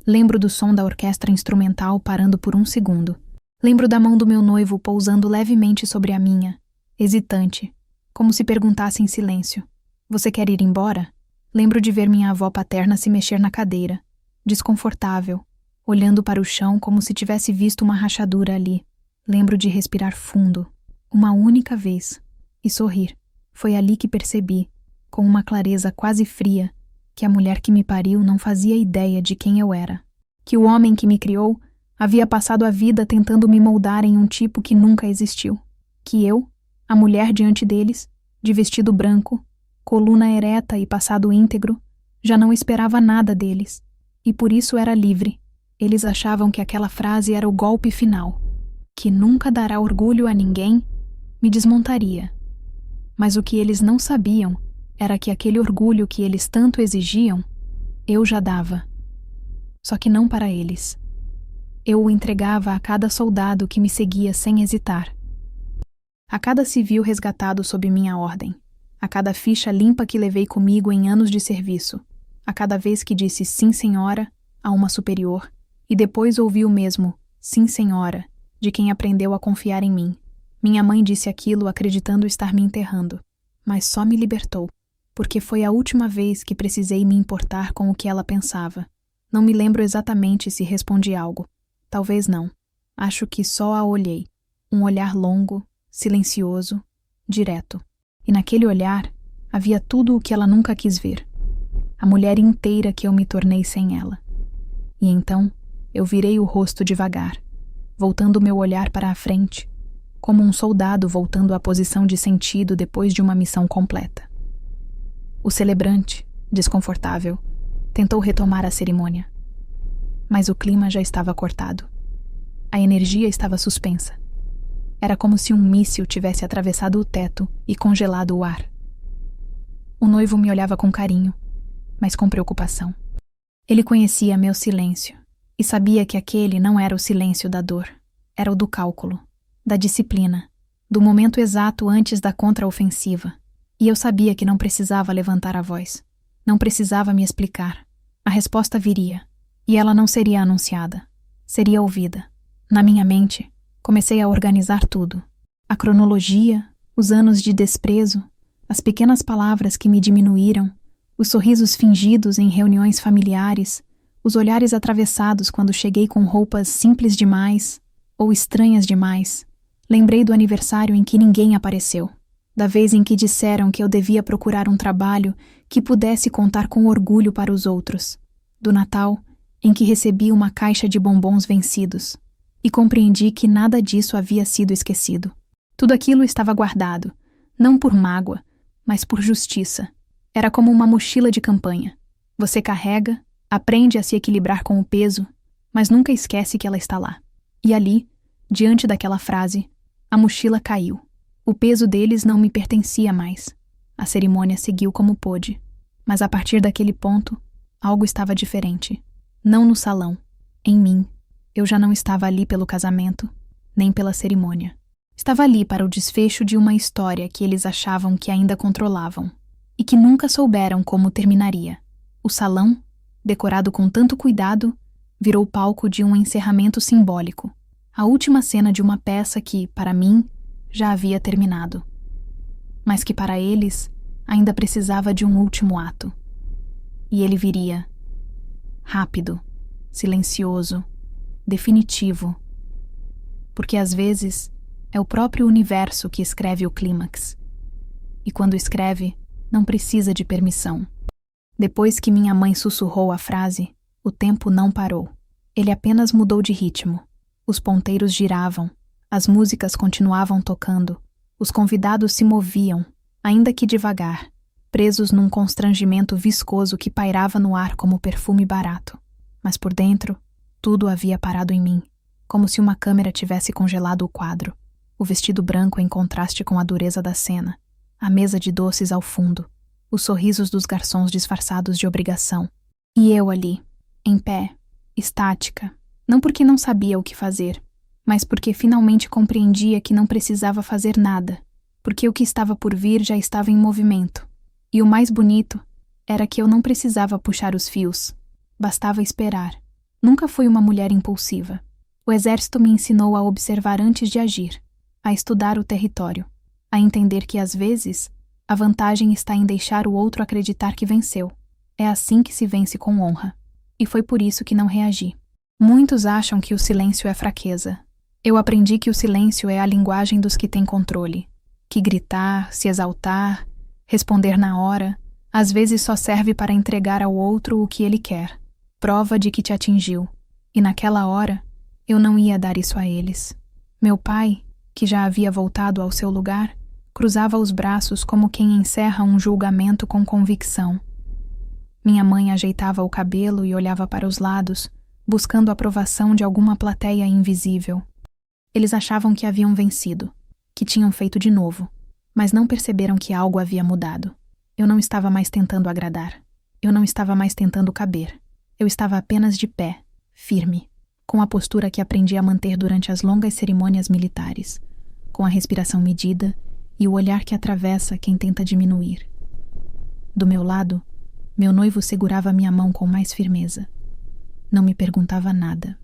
Lembro do som da orquestra instrumental parando por um segundo. Lembro da mão do meu noivo pousando levemente sobre a minha, hesitante, como se perguntasse em silêncio: "Você quer ir embora?" Lembro de ver minha avó paterna se mexer na cadeira, desconfortável, olhando para o chão como se tivesse visto uma rachadura ali. Lembro de respirar fundo, uma única vez, e sorrir. Foi ali que percebi, com uma clareza quase fria, que a mulher que me pariu não fazia ideia de quem eu era. Que o homem que me criou havia passado a vida tentando me moldar em um tipo que nunca existiu. Que eu, a mulher diante deles, de vestido branco, coluna ereta e passado íntegro, já não esperava nada deles, e por isso era livre. Eles achavam que aquela frase era o golpe final, que nunca dará orgulho a ninguém, me desmontaria. Mas o que eles não sabiam era que aquele orgulho que eles tanto exigiam, eu já dava. Só que não para eles. Eu o entregava a cada soldado que me seguia sem hesitar. A cada civil resgatado sob minha ordem, a cada ficha limpa que levei comigo em anos de serviço, a cada vez que disse sim, senhora, a uma superior, e depois ouvi o mesmo sim, senhora, de quem aprendeu a confiar em mim. Minha mãe disse aquilo acreditando estar me enterrando, mas só me libertou, porque foi a última vez que precisei me importar com o que ela pensava. Não me lembro exatamente se respondi algo. Talvez não. Acho que só a olhei. Um olhar longo, silencioso, direto. E naquele olhar havia tudo o que ela nunca quis ver. A mulher inteira que eu me tornei sem ela. E então eu virei o rosto devagar, voltando meu olhar para a frente, como um soldado voltando à posição de sentido depois de uma missão completa. O celebrante, desconfortável, tentou retomar a cerimônia. Mas o clima já estava cortado. A energia estava suspensa. Era como se um míssil tivesse atravessado o teto e congelado o ar. O noivo me olhava com carinho, mas com preocupação. Ele conhecia meu silêncio e sabia que aquele não era o silêncio da dor, era o do cálculo, da disciplina, do momento exato antes da contraofensiva. E eu sabia que não precisava levantar a voz, não precisava me explicar. A resposta viria, e ela não seria anunciada, seria ouvida. Na minha mente, comecei a organizar tudo. A cronologia, os anos de desprezo, as pequenas palavras que me diminuíram, os sorrisos fingidos em reuniões familiares, os olhares atravessados quando cheguei com roupas simples demais ou estranhas demais. Lembrei do aniversário em que ninguém apareceu, da vez em que disseram que eu devia procurar um trabalho que pudesse contar com orgulho para os outros, do Natal em que recebi uma caixa de bombons vencidos, e compreendi que nada disso havia sido esquecido. Tudo aquilo estava guardado, não por mágoa, mas por justiça. Era como uma mochila de campanha. Você carrega, aprende a se equilibrar com o peso, mas nunca esquece que ela está lá. E ali, diante daquela frase, a mochila caiu. O peso deles não me pertencia mais. A cerimônia seguiu como pôde, mas a partir daquele ponto, algo estava diferente. Não no salão, em mim. Eu já não estava ali pelo casamento, nem pela cerimônia. Estava ali para o desfecho de uma história que eles achavam que ainda controlavam e que nunca souberam como terminaria. O salão, decorado com tanto cuidado, virou palco de um encerramento simbólico, a última cena de uma peça que, para mim, já havia terminado, mas que para eles ainda precisava de um último ato. E ele viria, rápido, silencioso, definitivo, porque às vezes é o próprio universo que escreve o clímax. E quando escreve, não precisa de permissão. Depois que minha mãe sussurrou a frase, o tempo não parou. Ele apenas mudou de ritmo. Os ponteiros giravam, as músicas continuavam tocando, os convidados se moviam, ainda que devagar, presos num constrangimento viscoso que pairava no ar como perfume barato. Mas por dentro, tudo havia parado em mim, como se uma câmera tivesse congelado o quadro. O vestido branco em contraste com a dureza da cena, a mesa de doces ao fundo, os sorrisos dos garçons disfarçados de obrigação. E eu ali, em pé, estática, não porque não sabia o que fazer, mas porque finalmente compreendia que não precisava fazer nada, porque o que estava por vir já estava em movimento. E o mais bonito era que eu não precisava puxar os fios, bastava esperar. Nunca fui uma mulher impulsiva. O exército me ensinou a observar antes de agir, a estudar o território, a entender que às vezes a vantagem está em deixar o outro acreditar que venceu. É assim que se vence com honra. E foi por isso que não reagi. Muitos acham que o silêncio é fraqueza. Eu aprendi que o silêncio é a linguagem dos que têm controle, que gritar, se exaltar, responder na hora, às vezes só serve para entregar ao outro o que ele quer, prova de que te atingiu. E naquela hora, eu não ia dar isso a eles. Meu pai, que já havia voltado ao seu lugar, cruzava os braços como quem encerra um julgamento com convicção. Minha mãe ajeitava o cabelo e olhava para os lados, buscando a aprovação de alguma plateia invisível. Eles achavam que haviam vencido, que tinham feito de novo, mas não perceberam que algo havia mudado. Eu não estava mais tentando agradar. Eu não estava mais tentando caber. Eu estava apenas de pé, firme, com a postura que aprendi a manter durante as longas cerimônias militares. com a respiração medida e o olhar que atravessa quem tenta diminuir. Do meu lado, meu noivo segurava minha mão com mais firmeza. Não me perguntava nada,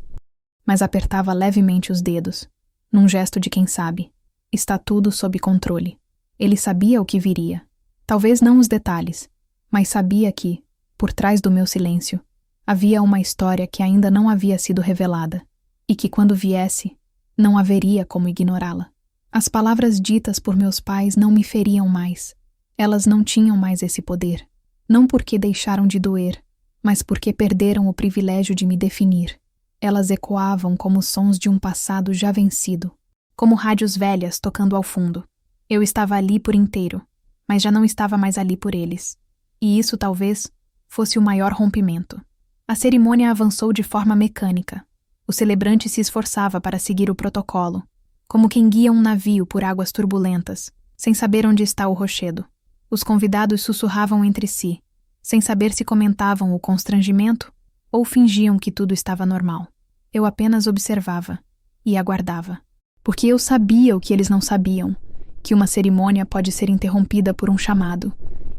mas apertava levemente os dedos, num gesto de quem sabe. Está tudo sob controle. Ele sabia o que viria. Talvez não os detalhes, mas sabia que, por trás do meu silêncio, havia uma história que ainda não havia sido revelada, e que quando viesse, não haveria como ignorá-la. As palavras ditas por meus pais não me feriam mais. Elas não tinham mais esse poder. Não porque deixaram de doer, mas porque perderam o privilégio de me definir. Elas ecoavam como sons de um passado já vencido, como rádios velhas tocando ao fundo. Eu estava ali por inteiro, mas já não estava mais ali por eles. E isso talvez fosse o maior rompimento. A cerimônia avançou de forma mecânica. O celebrante se esforçava para seguir o protocolo, como quem guia um navio por águas turbulentas, sem saber onde está o rochedo. Os convidados sussurravam entre si, sem saber se comentavam o constrangimento ou fingiam que tudo estava normal. Eu apenas observava e aguardava, porque eu sabia o que eles não sabiam, que uma cerimônia pode ser interrompida por um chamado,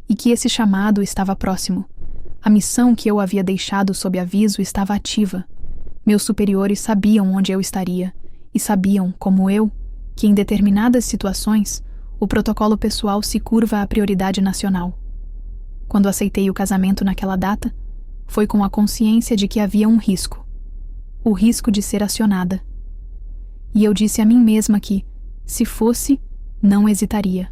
e que esse chamado estava próximo. A missão que eu havia deixado sob aviso estava ativa. Meus superiores sabiam onde eu estaria, e sabiam, como eu, que em determinadas situações, o protocolo pessoal se curva à prioridade nacional. Quando aceitei o casamento naquela data, foi com a consciência de que havia um risco. O risco de ser acionada. E eu disse a mim mesma que, se fosse, não hesitaria.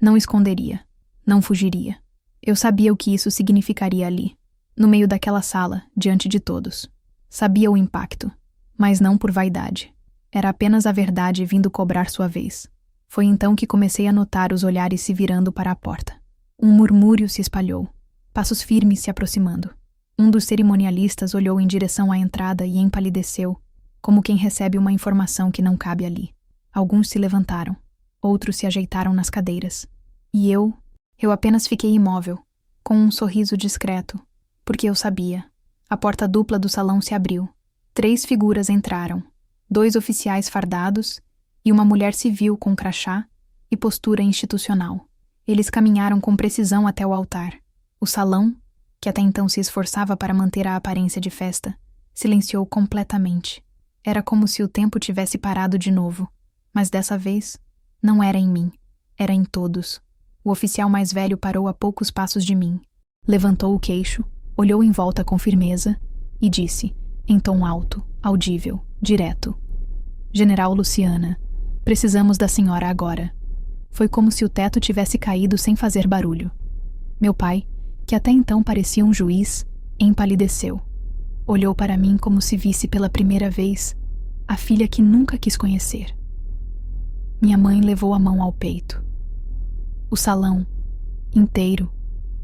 Não esconderia. Não fugiria. Eu sabia o que isso significaria ali, no meio daquela sala, diante de todos. Sabia o impacto, mas não por vaidade. Era apenas a verdade vindo cobrar sua vez. Foi então que comecei a notar os olhares se virando para a porta. Um murmúrio se espalhou, passos firmes se aproximando. Um dos cerimonialistas olhou em direção à entrada e empalideceu, como quem recebe uma informação que não cabe ali. Alguns se levantaram, outros se ajeitaram nas cadeiras. E eu apenas fiquei imóvel, com um sorriso discreto, porque eu sabia. A porta dupla do salão se abriu. 3 figuras entraram, 2 oficiais fardados e uma mulher civil com crachá e postura institucional. Eles caminharam com precisão até o altar. O salão, que até então se esforçava para manter a aparência de festa, silenciou completamente. Era como se o tempo tivesse parado de novo, mas dessa vez não era em mim, era em todos. O oficial mais velho parou a poucos passos de mim, levantou o queixo, olhou em volta com firmeza e disse, em tom alto, audível, direto: General Luciana, precisamos da senhora agora. Foi como se o teto tivesse caído sem fazer barulho. Meu pai, que até então parecia um juiz, empalideceu. Olhou para mim como se visse pela primeira vez a filha que nunca quis conhecer. Minha mãe levou a mão ao peito. O salão, inteiro,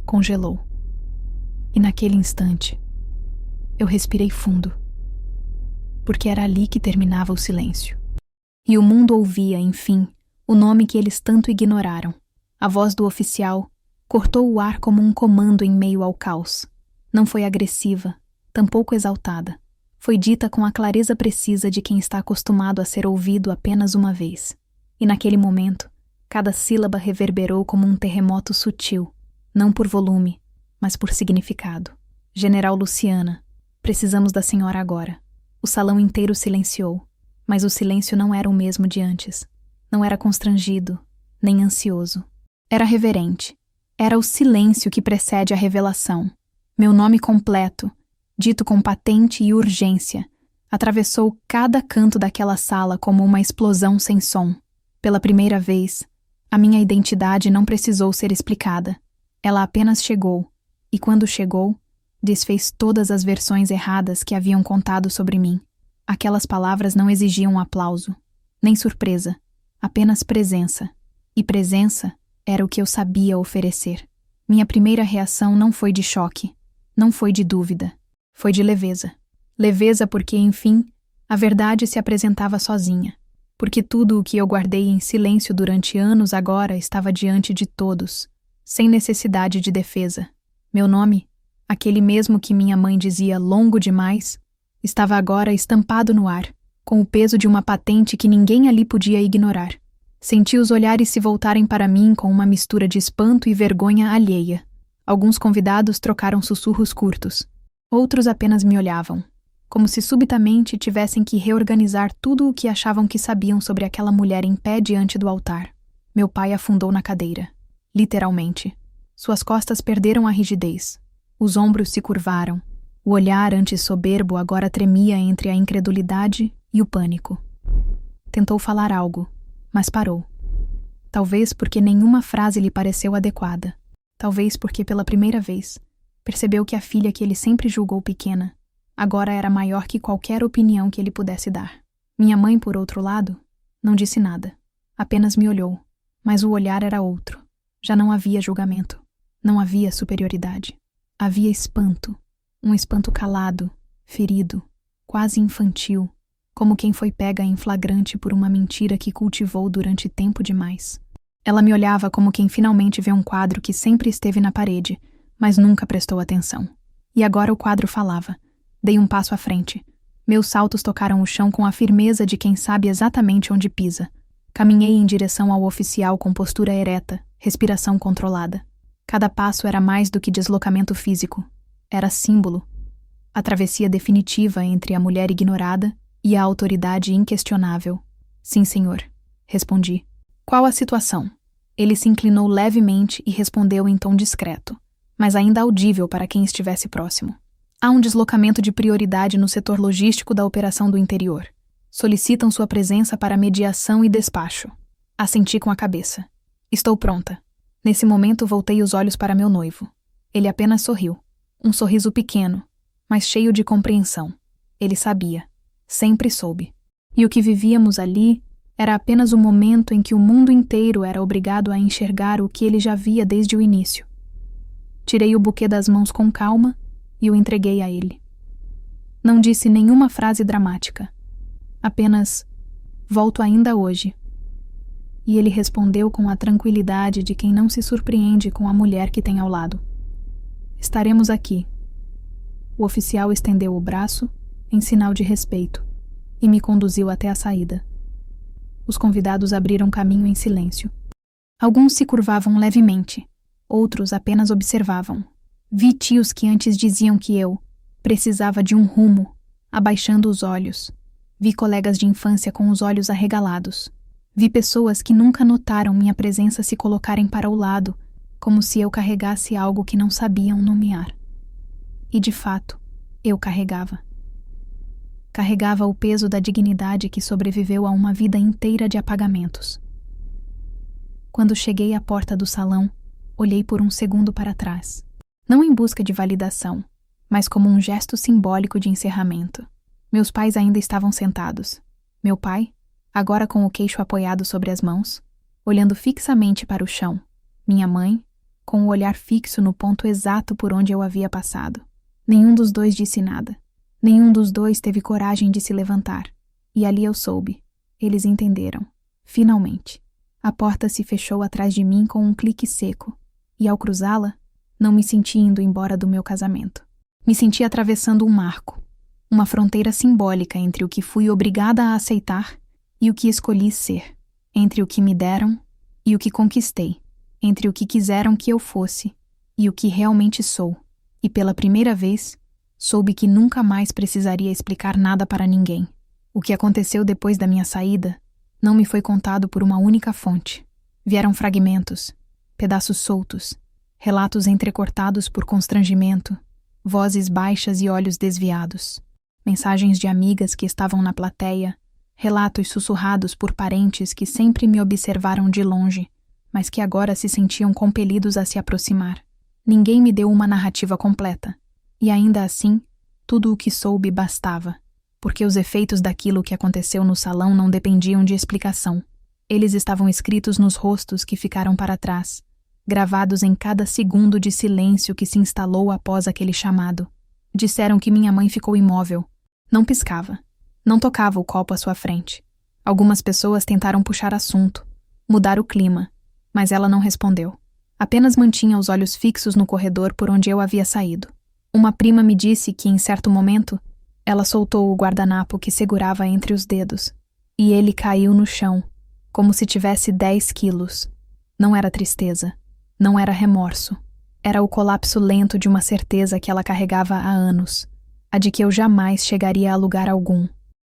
congelou. E naquele instante, eu respirei fundo, porque era ali que terminava o silêncio. E o mundo ouvia, enfim, o nome que eles tanto ignoraram. A voz do oficial cortou o ar como um comando em meio ao caos. Não foi agressiva, tampouco exaltada. Foi dita com a clareza precisa de quem está acostumado a ser ouvido apenas uma vez. E naquele momento, cada sílaba reverberou como um terremoto sutil, não por volume, mas por significado. General Luciana, precisamos da senhora agora. O salão inteiro silenciou, mas o silêncio não era o mesmo de antes. Não era constrangido, nem ansioso. Era reverente. Era o silêncio que precede a revelação. Meu nome completo, dito com patente e urgência, atravessou cada canto daquela sala como uma explosão sem som. Pela primeira vez, a minha identidade não precisou ser explicada. Ela apenas chegou, e quando chegou, desfez todas as versões erradas que haviam contado sobre mim. Aquelas palavras não exigiam aplauso, nem surpresa, apenas presença. E presença era o que eu sabia oferecer. Minha primeira reação não foi de choque, não foi de dúvida, foi de leveza. Leveza porque, enfim, a verdade se apresentava sozinha. Porque tudo o que eu guardei em silêncio durante anos agora estava diante de todos, sem necessidade de defesa. Meu nome, aquele mesmo que minha mãe dizia longo demais, estava agora estampado no ar, com o peso de uma patente que ninguém ali podia ignorar. Senti os olhares se voltarem para mim com uma mistura de espanto e vergonha alheia. Alguns convidados trocaram sussurros curtos. Outros apenas me olhavam, como se subitamente tivessem que reorganizar tudo o que achavam que sabiam sobre aquela mulher em pé diante do altar. Meu pai afundou na cadeira. Literalmente. Suas costas perderam a rigidez. Os ombros se curvaram. O olhar antes soberbo agora tremia entre a incredulidade e o pânico. Tentou falar algo, mas parou. Talvez porque nenhuma frase lhe pareceu adequada. Talvez porque, pela primeira vez, percebeu que a filha que ele sempre julgou pequena agora era maior que qualquer opinião que ele pudesse dar. Minha mãe, por outro lado, não disse nada. Apenas me olhou, mas o olhar era outro. Já não havia julgamento. Não havia superioridade. Havia espanto. Um espanto calado, ferido, quase infantil, como quem foi pega em flagrante por uma mentira que cultivou durante tempo demais. Ela me olhava como quem finalmente vê um quadro que sempre esteve na parede, mas nunca prestou atenção. E agora o quadro falava. Dei um passo à frente. Meus saltos tocaram o chão com a firmeza de quem sabe exatamente onde pisa. Caminhei em direção ao oficial com postura ereta, respiração controlada. Cada passo era mais do que deslocamento físico. Era símbolo. A travessia definitiva entre a mulher ignorada e a autoridade inquestionável. Sim, senhor. Respondi. Qual a situação? Ele se inclinou levemente e respondeu em tom discreto, mas ainda audível para quem estivesse próximo. Há um deslocamento de prioridade no setor logístico da operação do interior. Solicitam sua presença para mediação e despacho. Assenti com a cabeça. Estou pronta. Nesse momento voltei os olhos para meu noivo. Ele apenas sorriu. Um sorriso pequeno, mas cheio de compreensão. Ele sabia. Sempre soube. E o que vivíamos ali era apenas o momento em que o mundo inteiro era obrigado a enxergar o que ele já via desde o início. Tirei o buquê das mãos com calma e o entreguei a ele. Não disse nenhuma frase dramática. Apenas, volto ainda hoje. E ele respondeu com a tranquilidade de quem não se surpreende com a mulher que tem ao lado. Estaremos aqui. O oficial estendeu o braço em sinal de respeito e me conduziu até a saída. Os convidados abriram caminho em silêncio. Alguns se curvavam levemente, outros apenas observavam. Vi tios que antes diziam que eu precisava de um rumo, abaixando os olhos. Vi colegas de infância com os olhos arregalados. Vi pessoas que nunca notaram minha presença se colocarem para o lado, como se eu carregasse algo que não sabiam nomear. E de fato, eu carregava. Carregava o peso da dignidade que sobreviveu a uma vida inteira de apagamentos. Quando cheguei à porta do salão, olhei por um segundo para trás. Não em busca de validação, mas como um gesto simbólico de encerramento. Meus pais ainda estavam sentados. Meu pai, agora com o queixo apoiado sobre as mãos, olhando fixamente para o chão. Minha mãe, com o olhar fixo no ponto exato por onde eu havia passado. Nenhum dos dois disse nada. Nenhum dos dois teve coragem de se levantar. E ali eu soube. Eles entenderam. Finalmente. A porta se fechou atrás de mim com um clique seco. E ao cruzá-la, não me senti indo embora do meu casamento. Me senti atravessando um marco. Uma fronteira simbólica entre o que fui obrigada a aceitar e o que escolhi ser. Entre o que me deram e o que conquistei. Entre o que quiseram que eu fosse e o que realmente sou. E pela primeira vez, soube que nunca mais precisaria explicar nada para ninguém. O que aconteceu depois da minha saída não me foi contado por uma única fonte. Vieram fragmentos, pedaços soltos, relatos entrecortados por constrangimento, vozes baixas e olhos desviados, mensagens de amigas que estavam na plateia, relatos sussurrados por parentes que sempre me observaram de longe, mas que agora se sentiam compelidos a se aproximar. Ninguém me deu uma narrativa completa. E ainda assim, tudo o que soube bastava, porque os efeitos daquilo que aconteceu no salão não dependiam de explicação. Eles estavam escritos nos rostos que ficaram para trás, gravados em cada segundo de silêncio que se instalou após aquele chamado. Disseram que minha mãe ficou imóvel. Não piscava. Não tocava o copo à sua frente. Algumas pessoas tentaram puxar assunto, mudar o clima, mas ela não respondeu. Apenas mantinha os olhos fixos no corredor por onde eu havia saído. Uma prima me disse que, em certo momento, ela soltou o guardanapo que segurava entre os dedos, e ele caiu no chão, como se tivesse 10 quilos. Não era tristeza, não era remorso. Era o colapso lento de uma certeza que ela carregava há anos, a de que eu jamais chegaria a lugar algum,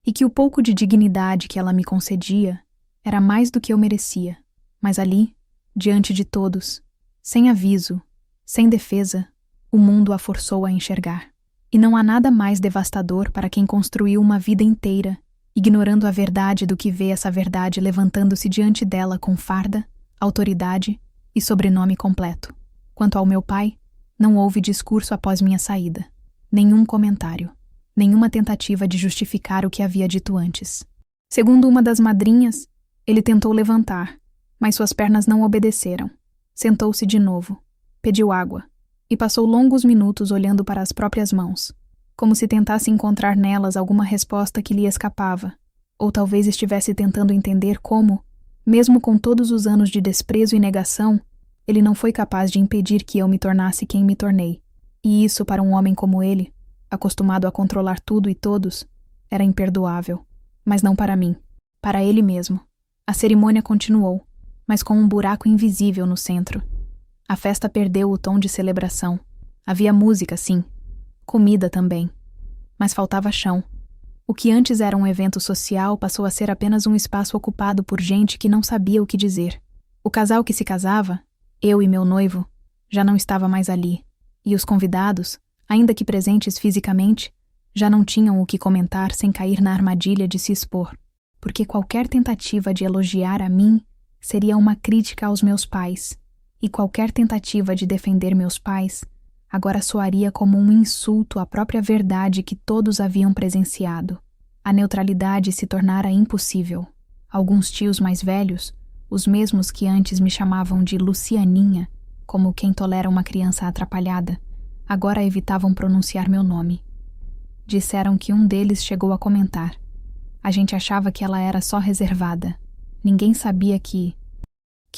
e que o pouco de dignidade que ela me concedia era mais do que eu merecia. Mas ali, diante de todos, sem aviso, sem defesa, o mundo a forçou a enxergar. E não há nada mais devastador para quem construiu uma vida inteira, ignorando a verdade do que vê essa verdade levantando-se diante dela com farda, autoridade e sobrenome completo. Quanto ao meu pai, não houve discurso após minha saída. Nenhum comentário. Nenhuma tentativa de justificar o que havia dito antes. Segundo uma das madrinhas, ele tentou levantar, mas suas pernas não obedeceram. Sentou-se de novo, pediu água e passou longos minutos olhando para as próprias mãos, como se tentasse encontrar nelas alguma resposta que lhe escapava, ou talvez estivesse tentando entender como, mesmo com todos os anos de desprezo e negação, ele não foi capaz de impedir que eu me tornasse quem me tornei. E isso, para um homem como ele, acostumado a controlar tudo e todos, era imperdoável. Mas não para mim, para ele mesmo. A cerimônia continuou, mas com um buraco invisível no centro. A festa perdeu o tom de celebração. Havia música, sim. Comida também. Mas faltava chão. O que antes era um evento social passou a ser apenas um espaço ocupado por gente que não sabia o que dizer. O casal que se casava, eu e meu noivo, já não estava mais ali. E os convidados, ainda que presentes fisicamente, já não tinham o que comentar sem cair na armadilha de se expor. Porque qualquer tentativa de elogiar a mim seria uma crítica aos meus pais. E qualquer tentativa de defender meus pais agora soaria como um insulto à própria verdade que todos haviam presenciado. A neutralidade se tornara impossível. Alguns tios mais velhos, os mesmos que antes me chamavam de Lucianinha, como quem tolera uma criança atrapalhada, agora evitavam pronunciar meu nome. Disseram que um deles chegou a comentar. A gente achava que ela era só reservada. Ninguém sabia que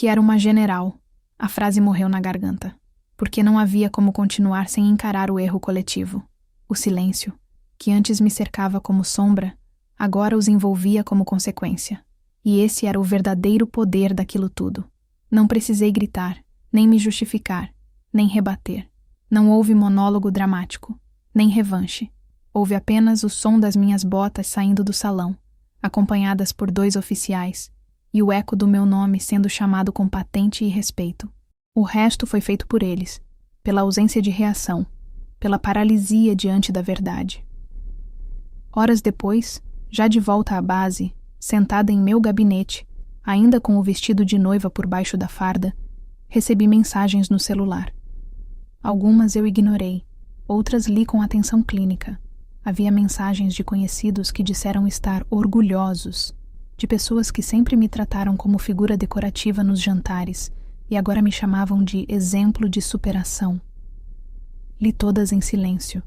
era uma general. A frase morreu na garganta, porque não havia como continuar sem encarar o erro coletivo. O silêncio, que antes me cercava como sombra, agora os envolvia como consequência. E esse era o verdadeiro poder daquilo tudo. Não precisei gritar, nem me justificar, nem rebater. Não houve monólogo dramático, nem revanche. Houve apenas o som das minhas botas saindo do salão, acompanhadas por 2 oficiais, e o eco do meu nome sendo chamado com patente e respeito. O resto foi feito por eles, pela ausência de reação, pela paralisia diante da verdade. Horas depois, já de volta à base, sentada em meu gabinete, ainda com o vestido de noiva por baixo da farda, recebi mensagens no celular. Algumas eu ignorei, outras li com atenção clínica. Havia mensagens de conhecidos que disseram estar orgulhosos, de pessoas que sempre me trataram como figura decorativa nos jantares e agora me chamavam de exemplo de superação. Li todas em silêncio.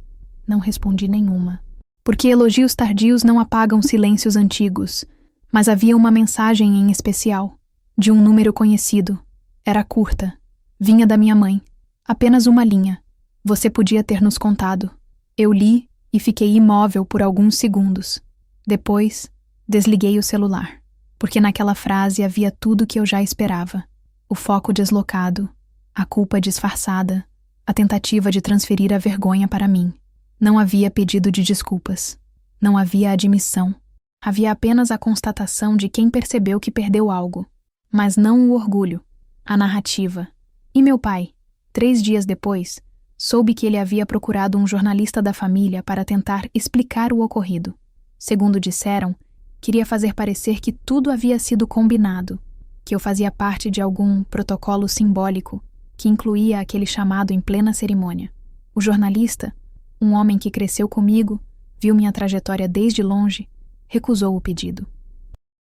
Não respondi nenhuma. Porque elogios tardios não apagam silêncios antigos, mas havia uma mensagem em especial, de um número conhecido. Era curta. Vinha da minha mãe. Apenas uma linha. Você podia ter nos contado. Eu li e fiquei imóvel por alguns segundos. Depois, desliguei o celular, porque naquela frase havia tudo que eu já esperava. O foco deslocado, a culpa disfarçada, a tentativa de transferir a vergonha para mim. Não havia pedido de desculpas. Não havia admissão. Havia apenas a constatação de quem percebeu que perdeu algo. Mas não o orgulho, a narrativa. E meu pai, 3 dias depois, soube que ele havia procurado um jornalista da família para tentar explicar o ocorrido. Segundo disseram, queria fazer parecer que tudo havia sido combinado, que eu fazia parte de algum protocolo simbólico que incluía aquele chamado em plena cerimônia. O jornalista, um homem que cresceu comigo, viu minha trajetória desde longe, recusou o pedido.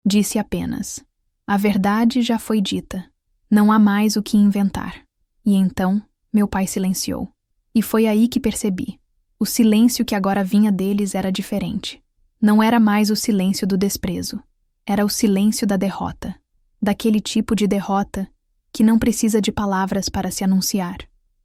Disse apenas: a verdade já foi dita, não há mais o que inventar. E então, meu pai silenciou. E foi aí que percebi. O silêncio que agora vinha deles era diferente. Não era mais o silêncio do desprezo. Era o silêncio da derrota. Daquele tipo de derrota que não precisa de palavras para se anunciar,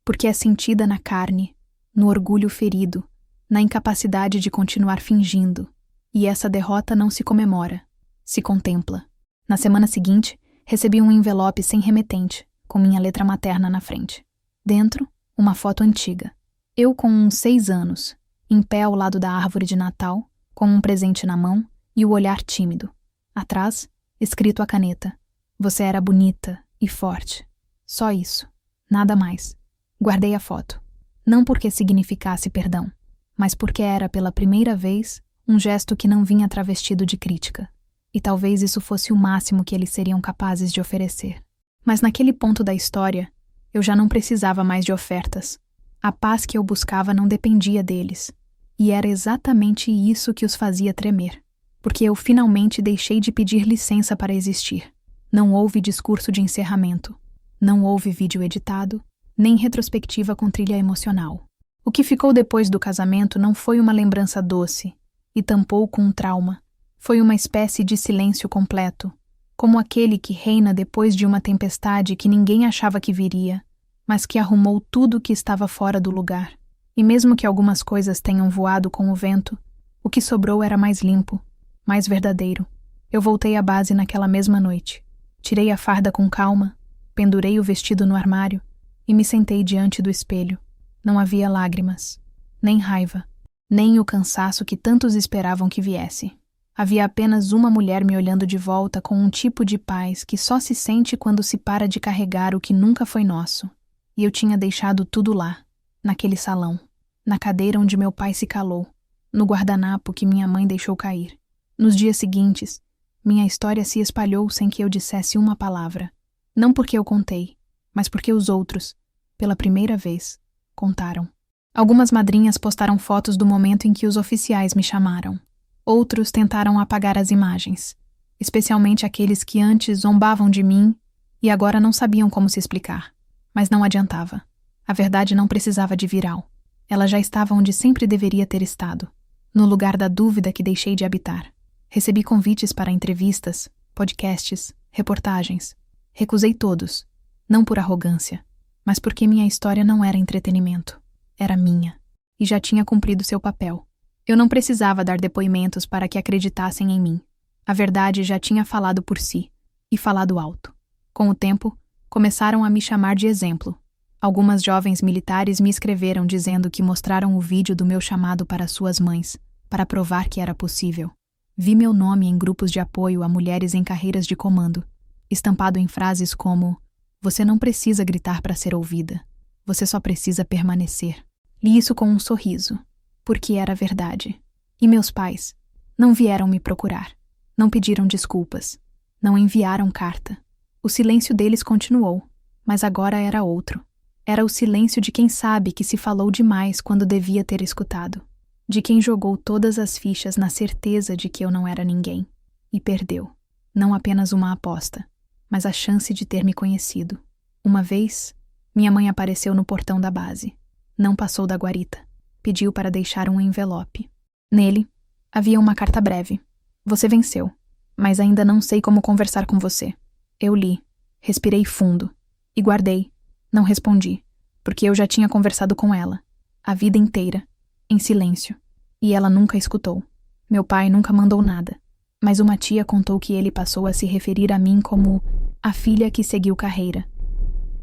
porque é sentida na carne, no orgulho ferido, na incapacidade de continuar fingindo. E essa derrota não se comemora, se contempla. Na semana seguinte, recebi um envelope sem remetente, com minha letra materna na frente. Dentro, uma foto antiga. Eu com uns 6 anos, em pé ao lado da árvore de Natal, com um presente na mão e o olhar tímido. Atrás, escrito à caneta: "Você era bonita e forte." Só isso. Nada mais. Guardei a foto. Não porque significasse perdão, mas porque era, pela primeira vez, um gesto que não vinha travestido de crítica. E talvez isso fosse o máximo que eles seriam capazes de oferecer. Mas naquele ponto da história, eu já não precisava mais de ofertas. A paz que eu buscava não dependia deles. E era exatamente isso que os fazia tremer. Porque eu finalmente deixei de pedir licença para existir. Não houve discurso de encerramento. Não houve vídeo editado, nem retrospectiva com trilha emocional. O que ficou depois do casamento não foi uma lembrança doce, e tampouco um trauma. Foi uma espécie de silêncio completo, como aquele que reina depois de uma tempestade que ninguém achava que viria, mas que arrumou tudo que estava fora do lugar. E mesmo que algumas coisas tenham voado com o vento, o que sobrou era mais limpo, mais verdadeiro. Eu voltei à base naquela mesma noite. Tirei a farda com calma, pendurei o vestido no armário e me sentei diante do espelho. Não havia lágrimas, nem raiva, nem o cansaço que tantos esperavam que viesse. Havia apenas uma mulher me olhando de volta com um tipo de paz que só se sente quando se para de carregar o que nunca foi nosso. E eu tinha deixado tudo lá, naquele salão, na cadeira onde meu pai se calou, no guardanapo que minha mãe deixou cair. Nos dias seguintes, minha história se espalhou sem que eu dissesse uma palavra. Não porque eu contei, mas porque os outros, pela primeira vez, contaram. Algumas madrinhas postaram fotos do momento em que os oficiais me chamaram. Outros tentaram apagar as imagens, especialmente aqueles que antes zombavam de mim e agora não sabiam como se explicar. Mas não adiantava. A verdade não precisava de viral. Ela já estava onde sempre deveria ter estado, no lugar da dúvida que deixei de habitar. Recebi convites para entrevistas, podcasts, reportagens. Recusei todos, não por arrogância, mas porque minha história não era entretenimento. Era minha, e já tinha cumprido seu papel. Eu não precisava dar depoimentos para que acreditassem em mim. A verdade já tinha falado por si, e falado alto. Com o tempo, começaram a me chamar de exemplo. Algumas jovens militares me escreveram dizendo que mostraram o vídeo do meu chamado para suas mães, para provar que era possível. Vi meu nome em grupos de apoio a mulheres em carreiras de comando, estampado em frases como: "Você não precisa gritar para ser ouvida. Você só precisa permanecer." Li isso com um sorriso, porque era verdade. E meus pais não vieram me procurar, não pediram desculpas, não enviaram carta. O silêncio deles continuou, mas agora era outro. Era o silêncio de quem sabe que se falou demais quando devia ter escutado, de quem jogou todas as fichas na certeza de que eu não era ninguém, e perdeu, não apenas uma aposta, mas a chance de ter me conhecido. Uma vez, minha mãe apareceu no portão da base. Não passou da guarita. Pediu para deixar um envelope. Nele, havia uma carta breve. "Você venceu, mas ainda não sei como conversar com você." Eu li, respirei fundo e guardei. Não respondi, porque eu já tinha conversado com ela, a vida inteira, em silêncio, e ela nunca escutou. Meu pai nunca mandou nada, mas uma tia contou que ele passou a se referir a mim como a filha que seguiu carreira.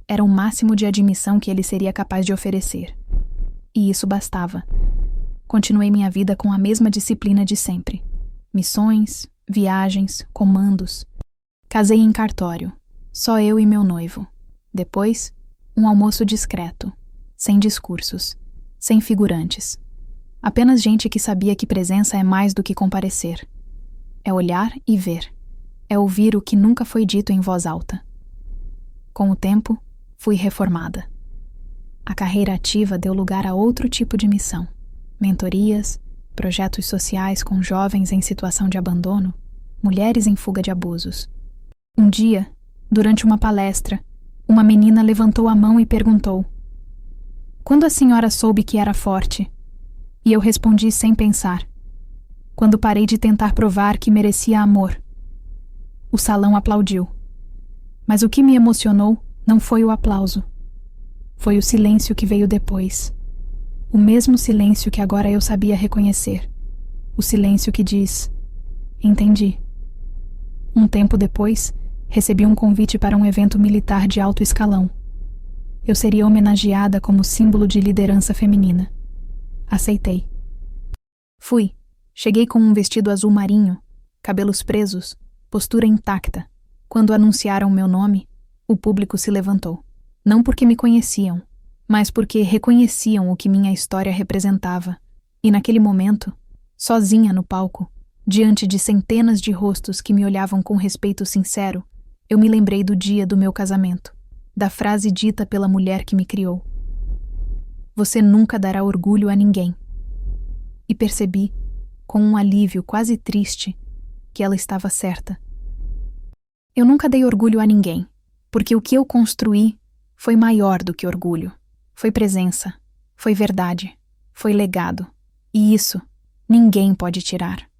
Era o máximo de admissão que ele seria capaz de oferecer. E isso bastava. Continuei minha vida com a mesma disciplina de sempre. Missões, viagens, comandos. Casei em cartório, só eu e meu noivo. Depois, um almoço discreto, sem discursos, sem figurantes. Apenas gente que sabia que presença é mais do que comparecer. É olhar e ver. É ouvir o que nunca foi dito em voz alta. Com o tempo, fui reformada. A carreira ativa deu lugar a outro tipo de missão. Mentorias, projetos sociais com jovens em situação de abandono, mulheres em fuga de abusos. Um dia, durante uma palestra, uma menina levantou a mão e perguntou: "Quando a senhora soube que era forte?" E eu respondi sem pensar: "Quando parei de tentar provar que merecia amor." O salão aplaudiu. Mas o que me emocionou não foi o aplauso. Foi o silêncio que veio depois. O mesmo silêncio que agora eu sabia reconhecer. O silêncio que diz: "Entendi." Um tempo depois, recebi um convite para um evento militar de alto escalão. Eu seria homenageada como símbolo de liderança feminina. Aceitei. Fui. Cheguei com um vestido azul marinho, cabelos presos, postura intacta. Quando anunciaram meu nome, o público se levantou. Não porque me conheciam, mas porque reconheciam o que minha história representava. E naquele momento, sozinha no palco, diante de centenas de rostos que me olhavam com respeito sincero, eu me lembrei do dia do meu casamento, da frase dita pela mulher que me criou. Você nunca dará orgulho a ninguém. E percebi, com um alívio quase triste, que ela estava certa. Eu nunca dei orgulho a ninguém, porque o que eu construí foi maior do que orgulho. Foi presença, foi verdade, foi legado. E isso ninguém pode tirar.